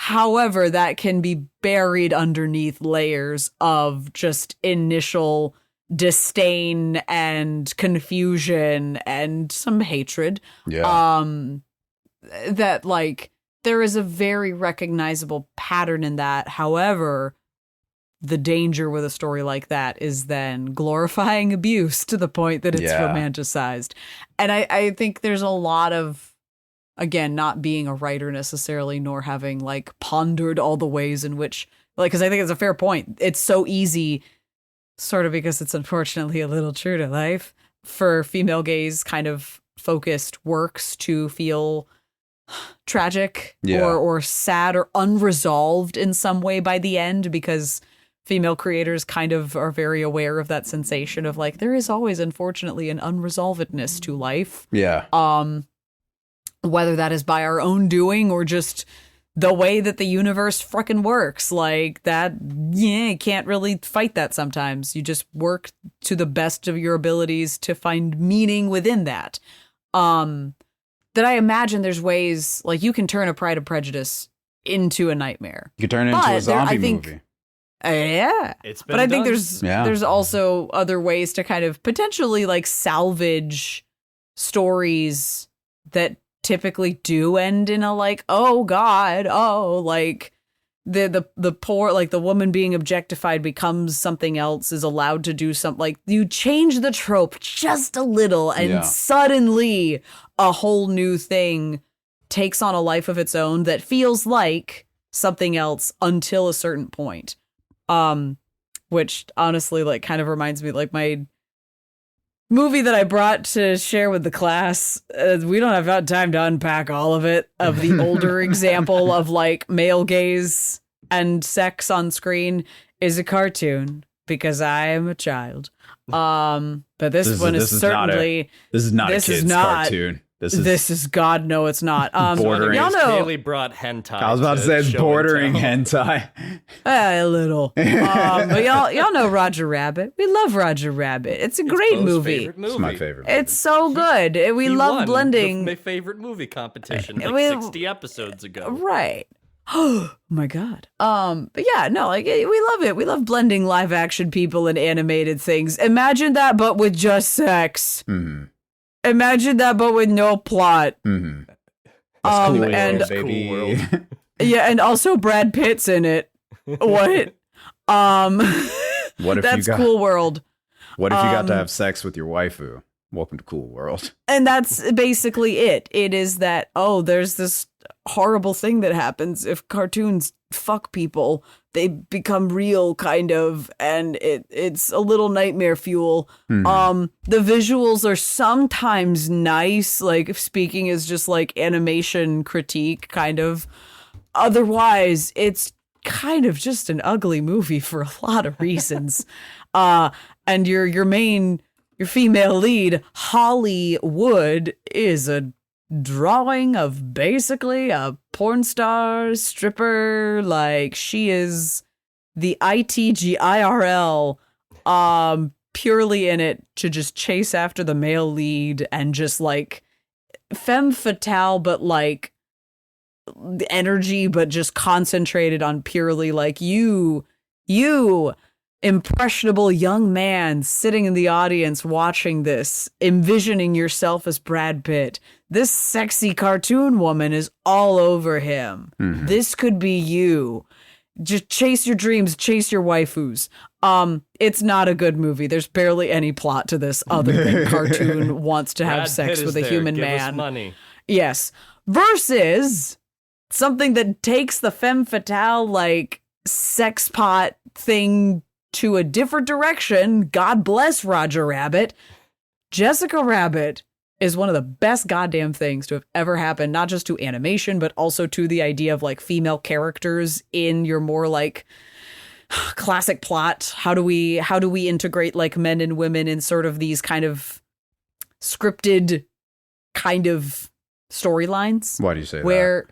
However, that can be buried underneath layers of just initial disdain and confusion and some hatred. Yeah. That like there is a very recognizable pattern in that. However, the danger with a story like that is then glorifying abuse to the point that it's romanticized. And I think there's a lot of, again, not being a writer necessarily, nor having like pondered all the ways in which, like, because I think it's a fair point. It's so easy, sort of because it's unfortunately a little true to life, for female gaze kind of focused works to feel tragic or sad or unresolved in some way by the end, because female creators kind of are very aware of that sensation of like, there is always, unfortunately, an unresolvedness to life. Yeah. Whether that is by our own doing or just the way that the universe fucking works. Like that, you can't really fight that sometimes. You just work to the best of your abilities to find meaning within that. That I imagine there's ways, like you can turn a Pride and Prejudice into a nightmare. You can turn it into a zombie movie. Yeah. But I think there's also other ways to kind of potentially like salvage stories that typically do end in a like, oh God, like the poor, like the woman being objectified becomes something else, is allowed to do something, like you change the trope just a little and suddenly a whole new thing takes on a life of its own that feels like something else until a certain point. Which honestly like kind of reminds me like my movie that I brought to share with the class. We don't have time to unpack all of it, of the older example of like male gaze and sex on screen, is a cartoon because I am a child. But this one is certainly this is not a kid's cartoon. This is God, no, it's not. Bordering. Y'all know, Kaylie brought hentai. I was about to say it's bordering hentai. A little. But y'all know Roger Rabbit. We love Roger Rabbit. It's a great movie. It's my favorite movie. It's so good. We love blending. My favorite movie competition like 60 episodes ago. Right. Oh my God. But yeah, no, like we love it. We love blending live action people and animated things. Imagine that, but with just sex. Mm-hmm. Imagine that, but with no plot. Mm-hmm. And baby. Cool world. Yeah, and also Brad Pitt's in it. What? What if that's you got, Cool World. What if you got to have sex with your waifu? Welcome to Cool World. And that's basically it. It is that, there's this horrible thing that happens if cartoons fuck people. They become real, kind of, and it's a little nightmare fuel. The visuals are sometimes nice, like speaking is just like animation critique, kind of. Otherwise, it's kind of just an ugly movie for a lot of reasons. And your female lead, Holly Wood, is a drawing of basically a porn star stripper. Like, she is the ITGIRL, purely in it to just chase after the male lead and just like femme fatale, but like energy, but just concentrated on purely like you impressionable young man sitting in the audience watching this, envisioning yourself as Brad Pitt. This sexy cartoon woman is all over him. This could be you. Just chase your dreams, chase your waifus. It's not a good movie. There's barely any plot to this other than cartoon wants to have sex with a human Give man. us money. Yes. Versus something that takes the femme fatale, like, sex pot thing to a different direction. God bless Roger Rabbit. Jessica Rabbit is one of the best goddamn things to have ever happened, not just to animation, but also to the idea of like female characters in your more like classic plot. How do we integrate like men and women in sort of these kind of scripted kind of storylines? Why do you say where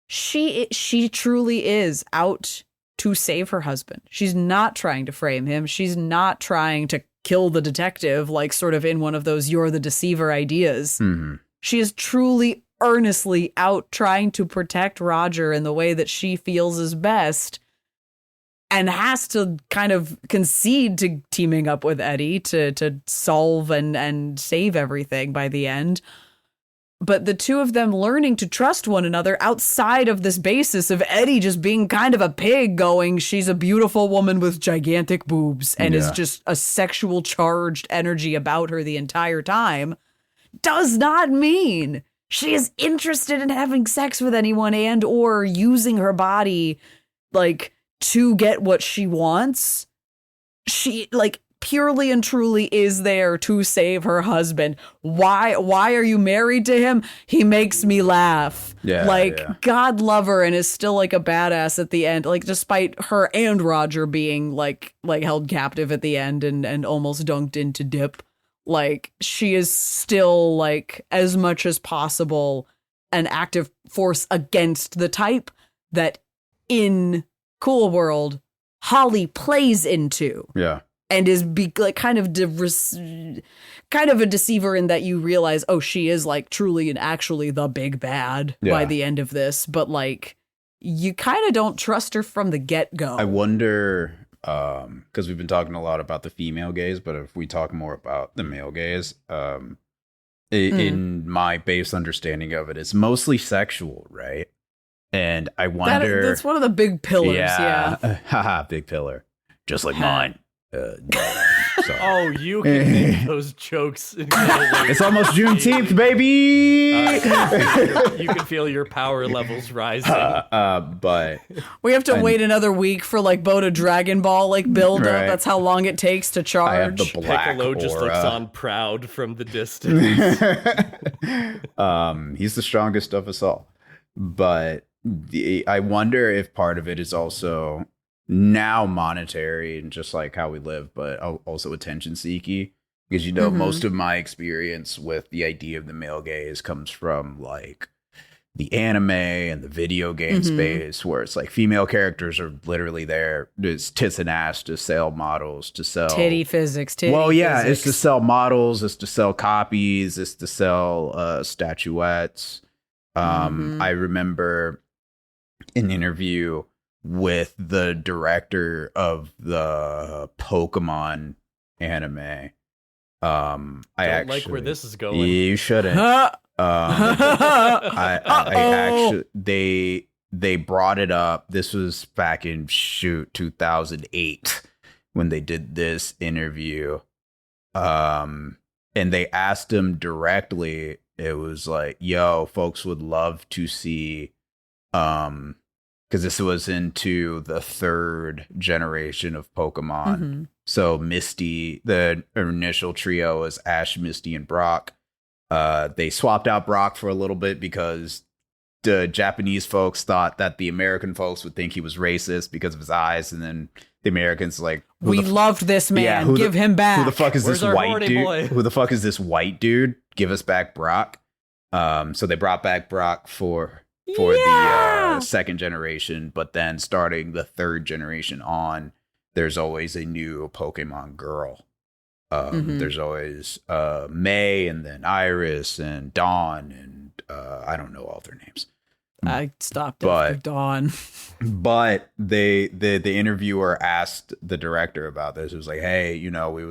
she truly is out to save her husband. She's not trying to frame him. She's not trying to kill the detective, like sort of in one of those "you're the deceiver" ideas. She is truly, earnestly out trying to protect Roger in the way that she feels is best, and has to kind of concede to teaming up with Eddie to solve and save everything by the end. But the two of them learning to trust one another outside of this basis of Eddie just being kind of a pig going, she's a beautiful woman with gigantic boobs and is just a sexual charged energy about her the entire time, does not mean she is interested in having sex with anyone and or using her body like to get what she wants. She like purely and truly is there to save her husband. Why are you married to him? He makes me laugh. God love her, and is still like a badass at the end, like despite her and Roger being like held captive at the end and almost dunked into dip. Like, she is still like as much as possible an active force against the type that in Cool World Holly plays into. And is kind of a deceiver in that you realize, oh, she is like truly and actually the big bad by the end of this. But like, you kind of don't trust her from the get-go. I wonder, because we've been talking a lot about the female gaze, but if we talk more about the male gaze, in my base understanding of it, it's mostly sexual, right? And I wonder... That's one of the big pillars, Haha, big pillar. Just like mine. Oh, you can make those jokes. It's almost Juneteenth, baby. You can feel your power levels rising. But we have to wait another week for like Bodio Dragon Ball like build up. That's how long it takes to charge. I have the black Piccolo aura. just looks on proud from the distance. He's the strongest of us all. But I wonder if part of it is also now monetary and just like how we live, but also attention seeky, because most of my experience with the idea of the male gaze comes from like the anime and the video game space, where it's like female characters are literally there, it's tits and ass to sell models, to sell titty physics. It's to sell models, it's to sell copies, it's to sell statuettes. I remember an interview with the director of the Pokemon anime. I like where this is going. You shouldn't. I actually they brought it up. This was back in 2008 when they did this interview. And they asked him directly. It was like, yo, folks would love to see, because this was into the third generation of Pokemon. Mm-hmm. So Misty, the initial trio was Ash, Misty, and Brock. They swapped out Brock for a little bit because the Japanese folks thought that the American folks would think he was racist because of his eyes, and then the Americans like, we loved this man. Yeah, give him back. Who the fuck is Where's this white dude? Boy? Who the fuck is this white dude? Give us back Brock. So they brought back Brock for the second generation, but then starting the third generation on, there's always a new Pokemon girl. There's always May, and then Iris, and Dawn, and I don't know all their names. I stopped after Dawn. But the interviewer asked the director about this. It was like, hey, you know, we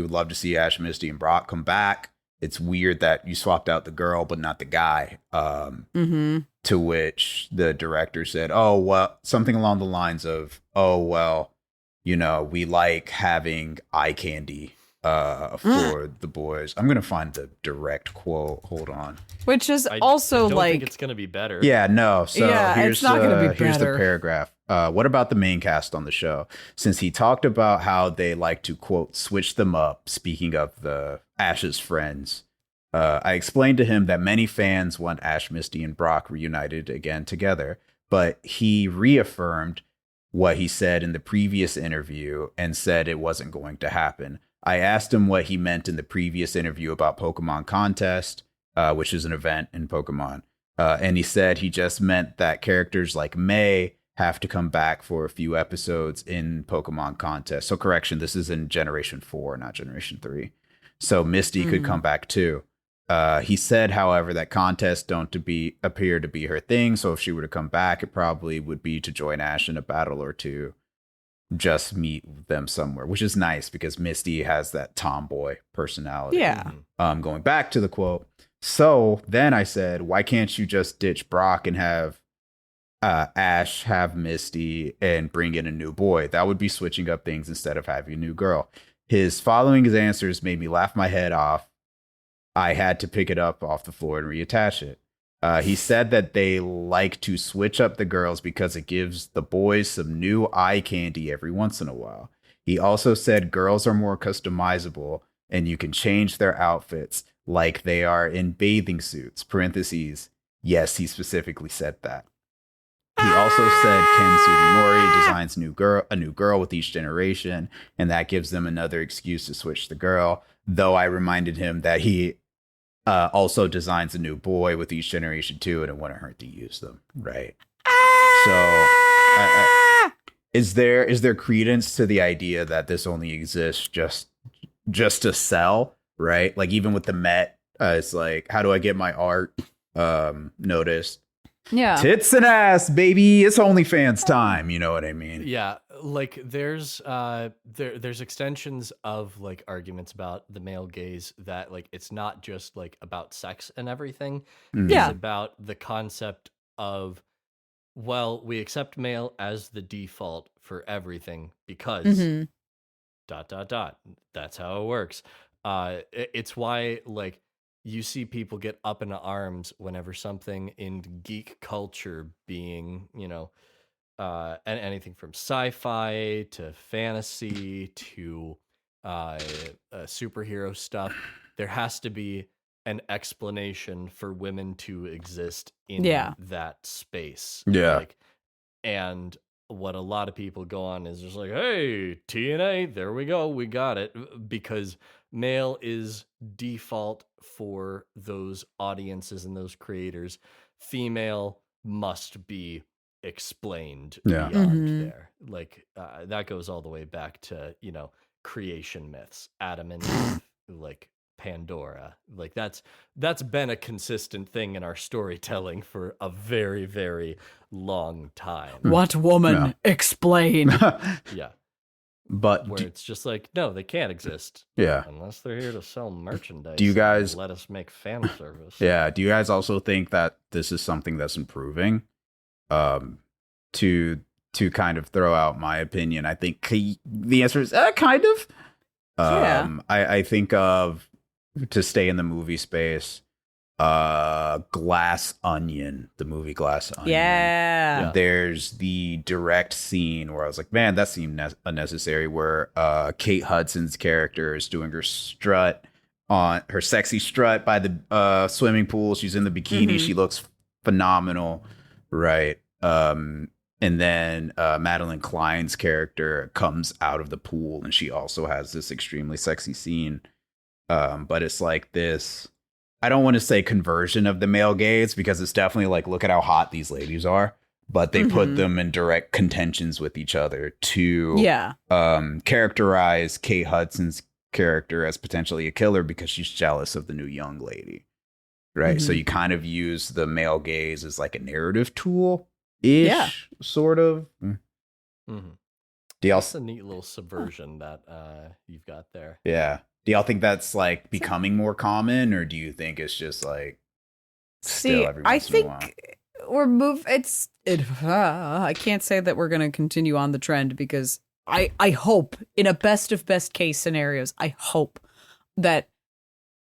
would love to see Ash, Misty, and Brock come back. It's weird that you swapped out the girl but not the guy. To which the director said, oh, well, something along the lines of, oh, well, you know, we like having eye candy for the boys. I'm gonna find the direct quote. Hold on. Which is I also don't like, think it's gonna be better. Yeah, no. So it's not gonna be better. Here's the paragraph. What about the main cast on the show? Since he talked about how they like to quote switch them up. Speaking of the Ash's friends, I explained to him that many fans want Ash, Misty, and Brock reunited again together, but he reaffirmed what he said in the previous interview and said it wasn't going to happen. I asked him what he meant in the previous interview about Pokemon Contest, which is an event in Pokemon. And he said he just meant that characters like May have to come back for a few episodes in Pokemon Contest. So correction, this is in Generation 4, not Generation 3. So Misty could come back too. He said, however, that contests don't appear to be her thing. So if she were to come back, it probably would be to join Ash in a battle or two. Just meet them somewhere, which is nice because Misty has that tomboy personality. Yeah. Going back to the quote. So then I said, why can't you just ditch Brock and have Ash have Misty and bring in a new boy? That would be switching up things instead of having a new girl. His following his answers made me laugh my head off. I had to pick it up off the floor and reattach it. He said that they like to switch up the girls because it gives the boys some new eye candy every once in a while. He also said girls are more customizable and you can change their outfits like they are in bathing suits. Parentheses. Yes, he specifically said that. He also said Ken Sugimori designs a new girl with each generation, and that gives them another excuse to switch the girl. Though I reminded him that he also designs a new boy with each generation too, and it wouldn't hurt to use them, right? So, is there credence to the idea that this only exists just to sell, right? Like even with the Met, it's like, how do I get my art noticed? Yeah, tits and ass, baby. It's OnlyFans time. You know what I mean? Yeah, like there's extensions of like arguments about the male gaze that like it's not just like about sex and everything. Yeah, it's about the concept of, well, we accept male as the default for everything because ... That's how it works. It's why like you see people get up in arms whenever something in geek culture being, you know, and anything from sci-fi to fantasy to superhero stuff, there has to be an explanation for women to exist in that space. Yeah. Like, and what a lot of people go on is just like, hey, TNA, there we go, we got it. Because male is default for those audiences and those creators. Female must be explained beyond there. Like that goes all the way back to, you know, creation myths, Adam and Eve, like Pandora. Like that's been a consistent thing in our storytelling for a very, very long time. What woman? Explain. Yeah. But where it's just like, no, they can't exist. Yeah. Unless they're here to sell merchandise. Do you guys let us make fan service? Yeah. Do you guys also think that this is something that's improving? To kind of throw out my opinion, I think the answer is kind of. I think of, to stay in the movie space, Glass Onion, the movie Glass Onion. Yeah. There's the direct scene where I was like, man, that seemed unnecessary, where Kate Hudson's character is doing her strut, on her sexy strut by the swimming pool. She's in the bikini. She looks phenomenal, right? And then Madeline Klein's character comes out of the pool, and she also has this extremely sexy scene. But it's like this, I don't want to say conversion of the male gaze, because it's definitely like, look at how hot these ladies are. But they put them in direct contentions with each other to characterize Kate Hudson's character as potentially a killer because she's jealous of the new young lady. Right. So you kind of use the male gaze as like a narrative tool ish, sort of. That's a neat little subversion that you've got there. Yeah. Do y'all think that's like becoming more common, or do you think it's just like still every once in a while? I can't say that we're going to continue on the trend, because I hope, in a best of best case scenarios, I hope that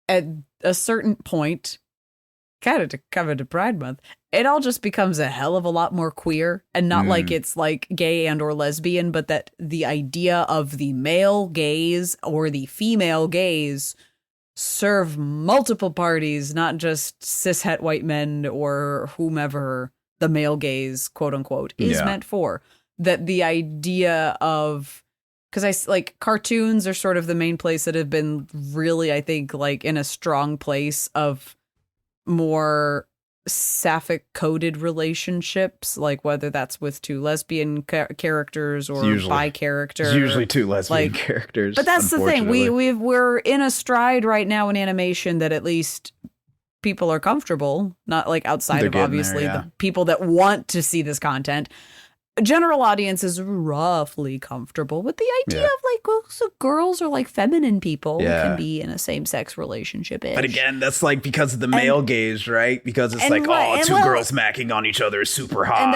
at a certain point, kind of to cover the Pride Month, it all just becomes a hell of a lot more queer, and not like it's like gay and or lesbian, but that the idea of the male gaze or the female gaze serve multiple parties, not just cishet white men or whomever the male gaze, quote unquote, is meant for. That the idea of, because cartoons are sort of the main place that have been really, I think, like in a strong place of more sapphic coded relationships, like whether that's with two lesbian characters or bi characters. It's usually two lesbian characters. But that's the thing. We're in a stride right now in animation that at least people are comfortable, not like outside of obviously the people that want to see this content. General audience is roughly comfortable with the idea of like, well, so girls are like feminine people who can be in a same-sex relationship. But again, that's like because of the male gaze, right? Because it's like, two girls macking on each other is super hot, and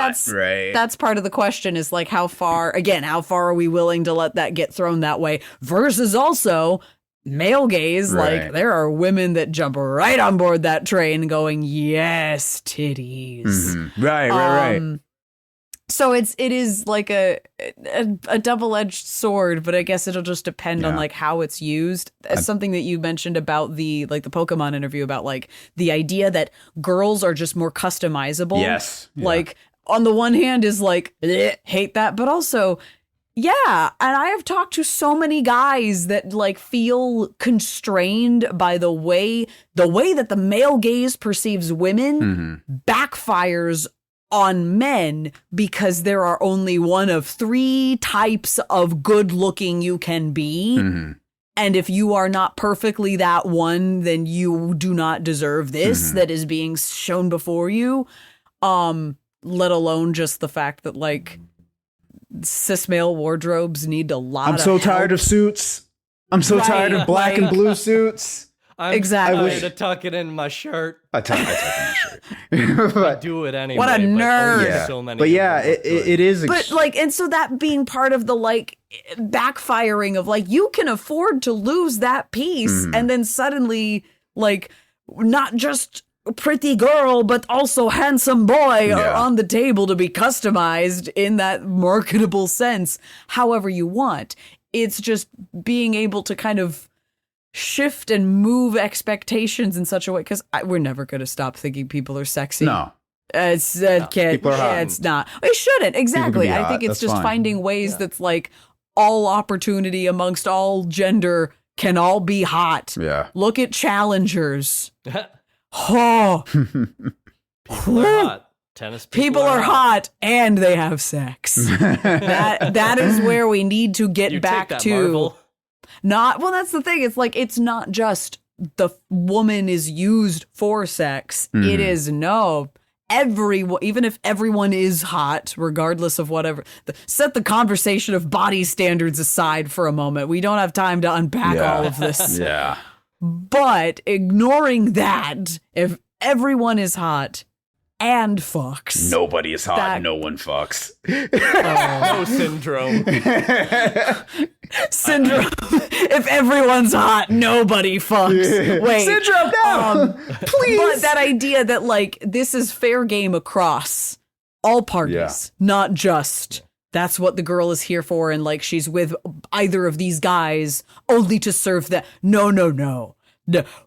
that's part of the question, is like, how far are we willing to let that get thrown that way? Versus also male gaze, like there are women that jump right on board that train going, yes, titties. Right. So it is like a double-edged sword, but I guess it'll just depend on like how it's used. As something that you mentioned about the Pokemon interview, about like the idea that girls are just more customizable. Yes. Yeah. Like on the one hand is like, hate that, but also, and I have talked to so many guys that like feel constrained by the way that the male gaze perceives women backfires on men, because there are only one of three types of good looking you can be. And if you are not perfectly that one, then you do not deserve this that is being shown before you. Let alone just the fact that like cis male wardrobes need a lot of help. Tired of suits. I'm so tired of black and blue suits. I'm tired of tucking in my shirt. I tuck in my shirt. I do it anyway. What a nerd. So many it is. But like, and so that being part of the like backfiring of like, you can afford to lose that piece, and then suddenly like not just pretty girl, but also handsome boy are on the table to be customized in that marketable sense, however you want. It's just being able to kind of shift and move expectations in such a way, because we're never going to stop thinking people are sexy. No. People are hot. It's not. It shouldn't. Exactly. I think it's just finding ways that's like all opportunity amongst all gender can all be hot. Yeah. Look at challengers. People are hot. Tennis people are hot and they have sex. that is where we need to get back to. Marvel. That's the thing. It's like, it's not just the woman is used for sex. It is everyone, even if everyone is hot, regardless of whatever, set the conversation of body standards aside for a moment. We don't have time to unpack all of this. Yeah. But ignoring that, if everyone is hot and fucks. Nobody is hot. No one fucks. No syndrome. Syndrome. If everyone's hot, nobody fucks. Wait. Syndrome, no! Please! But that idea that, like, this is fair game across all parties, not just that's what the girl is here for, and, like, she's with either of these guys only to serve that. No.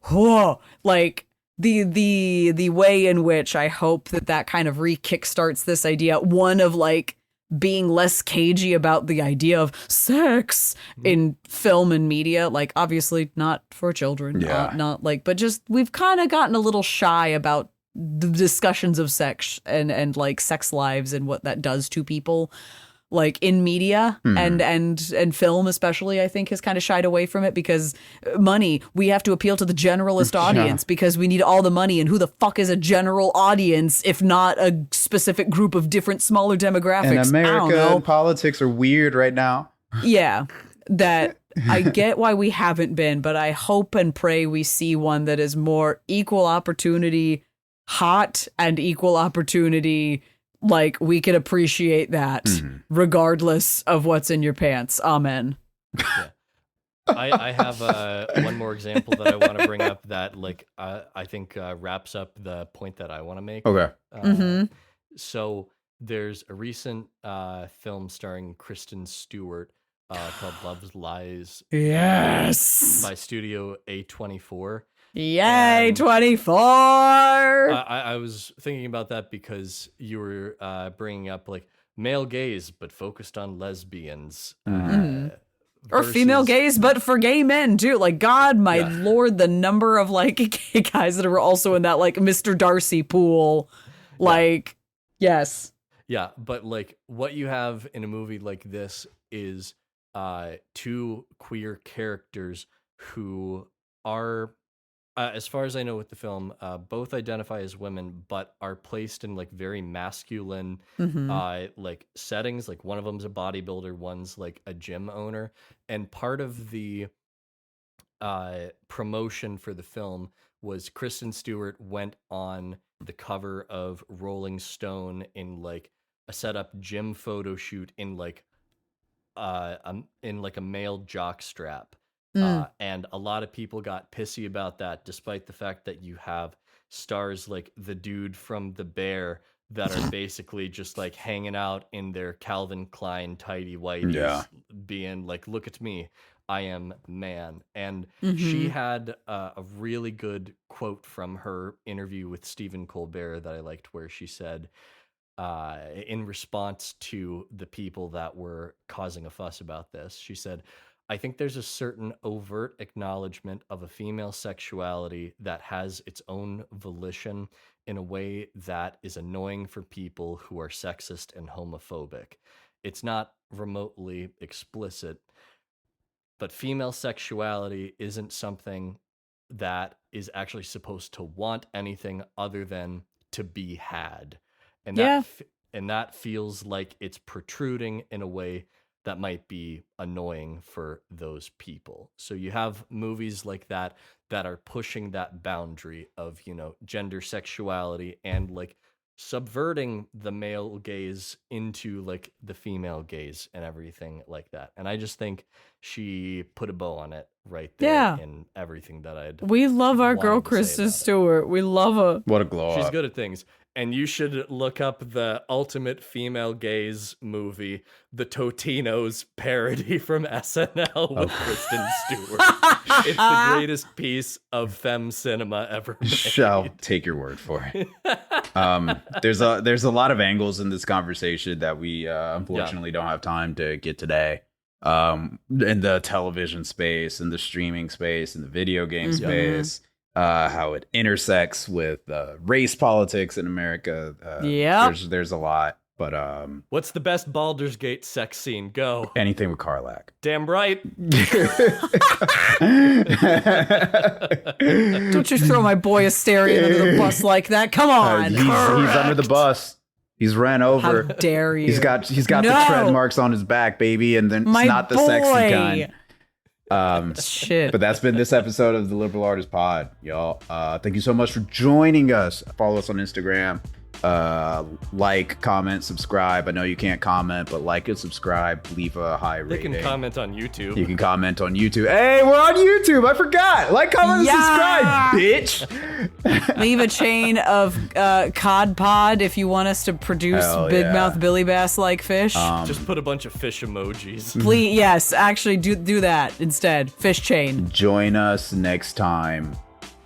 Whoa. Like, the way in which I hope that kind of re-kickstarts this idea, one of, like, being less cagey about the idea of sex in film and media, like, obviously not for children, not like, but just we've kind of gotten a little shy about the discussions of sex and like sex lives and what that does to people, like in media and film especially. I think has kind of shied away from it because money, we have to appeal to the generalist audience because we need all the money, and who the fuck is a general audience if not a specific group of different smaller demographics? And America and politics are weird right now. Yeah, that I get why we haven't been, but I hope and pray we see one that is more equal opportunity hot and equal opportunity. Like, we can appreciate that regardless of what's in your pants. Amen. Yeah. I have one more example that I want to bring up that, like, I think wraps up the point that I want to make. Okay. So there's a recent film starring Kristen Stewart called Love's Lies. Yes. By Studio A24. Yay, 24! I was thinking about that because you were bringing up, like, male gaze, but focused on lesbians. Or female gaze, but for gay men, too. Like, God, my Lord, the number of, like, gay guys that were also in that, like, Mr. Darcy pool. Like, yes. Yeah, but, like, what you have in a movie like this is two queer characters who are... as far as I know with the film, both identify as women, but are placed in, like, very masculine, like, settings. Like, one of them's a bodybuilder, one's, like, a gym owner. And part of the promotion for the film was Kristen Stewart went on the cover of Rolling Stone in, like, a set-up gym photo shoot in, like, a male jock strap. And a lot of people got pissy about that, despite the fact that you have stars like the dude from The Bear that are basically just, like, hanging out in their Calvin Klein tidy whities, being like, look at me, I am man. And she had a really good quote from her interview with Stephen Colbert that I liked, where she said, in response to the people that were causing a fuss about this, she said, I think there's a certain overt acknowledgement of a female sexuality that has its own volition in a way that is annoying for people who are sexist and homophobic. It's not remotely explicit, but female sexuality isn't something that is actually supposed to want anything other than to be had. And that feels like it's protruding in a way that might be annoying for those people. So you have movies like that are pushing that boundary of, you know, gender sexuality and, like, subverting the male gaze into, like, the female gaze and everything like that. And I just think she put a bow on it right there in everything that we love our girl Kristen Stewart. We love her. What a glow up. She's good at things. And you should look up the ultimate female gaze movie, the Totinos parody from SNL with Kristen Stewart. It's the greatest piece of femme cinema ever made. Shall take your word for it. There's a lot of angles in this conversation that we unfortunately don't have time to get today. In the television space, in the streaming space, in the video game space. How it intersects with race politics in America. There's a lot. But what's the best Baldur's Gate sex scene? Go. Anything with Karlach. Damn right. Don't just throw my boy Asterion under the bus like that. Come on. He's under the bus. He's ran over. How dare you? He's got the tread marks on his back, baby, and then it's not the sexy kind. Shit. But that's been this episode of the Liberal Artist Pod, y'all. Thank you so much for joining us. Follow us on Instagram. Like, comment, subscribe. I know you can't comment, but like and subscribe. Leave a high rating. They can comment on YouTube. You can comment on YouTube. Hey, we're on YouTube. I forgot. Like, comment, and subscribe, bitch. Leave a chain of cod pod if you want us to produce big mouth Billy Bass like fish. Just put a bunch of fish emojis. Please, yes, actually do that instead. Fish chain. Join us next time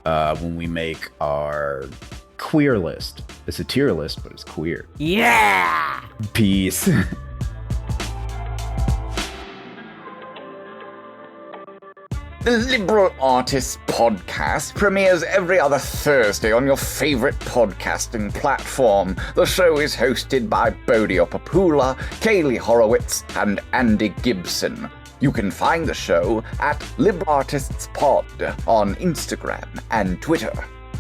when we make our queer list. It's a tier list, but it's queer. Yeah! Peace. The Liberal Artists Podcast premieres every other Thursday on your favorite podcasting platform. The show is hosted by Bodio, Kaylie Horowitz, and Andy Gibson. You can find the show at Liberal Artists Pod on Instagram and Twitter.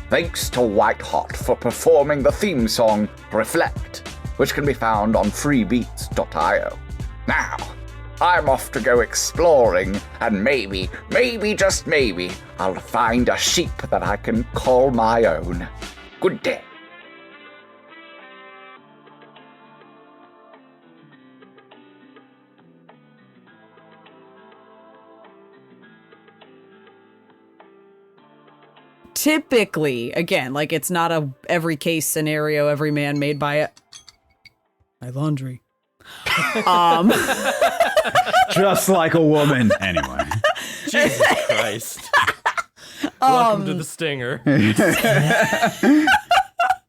Thanks to White Hot for performing the theme song Reflect, which can be found on freebeats.io. Now, I'm off to go exploring, and maybe, just maybe, I'll find a sheep that I can call my own. Good day. Typically, again, like it's not a every case scenario, every man made by my laundry. Just like a woman. Anyway. Jesus Christ. Welcome to the Stinger.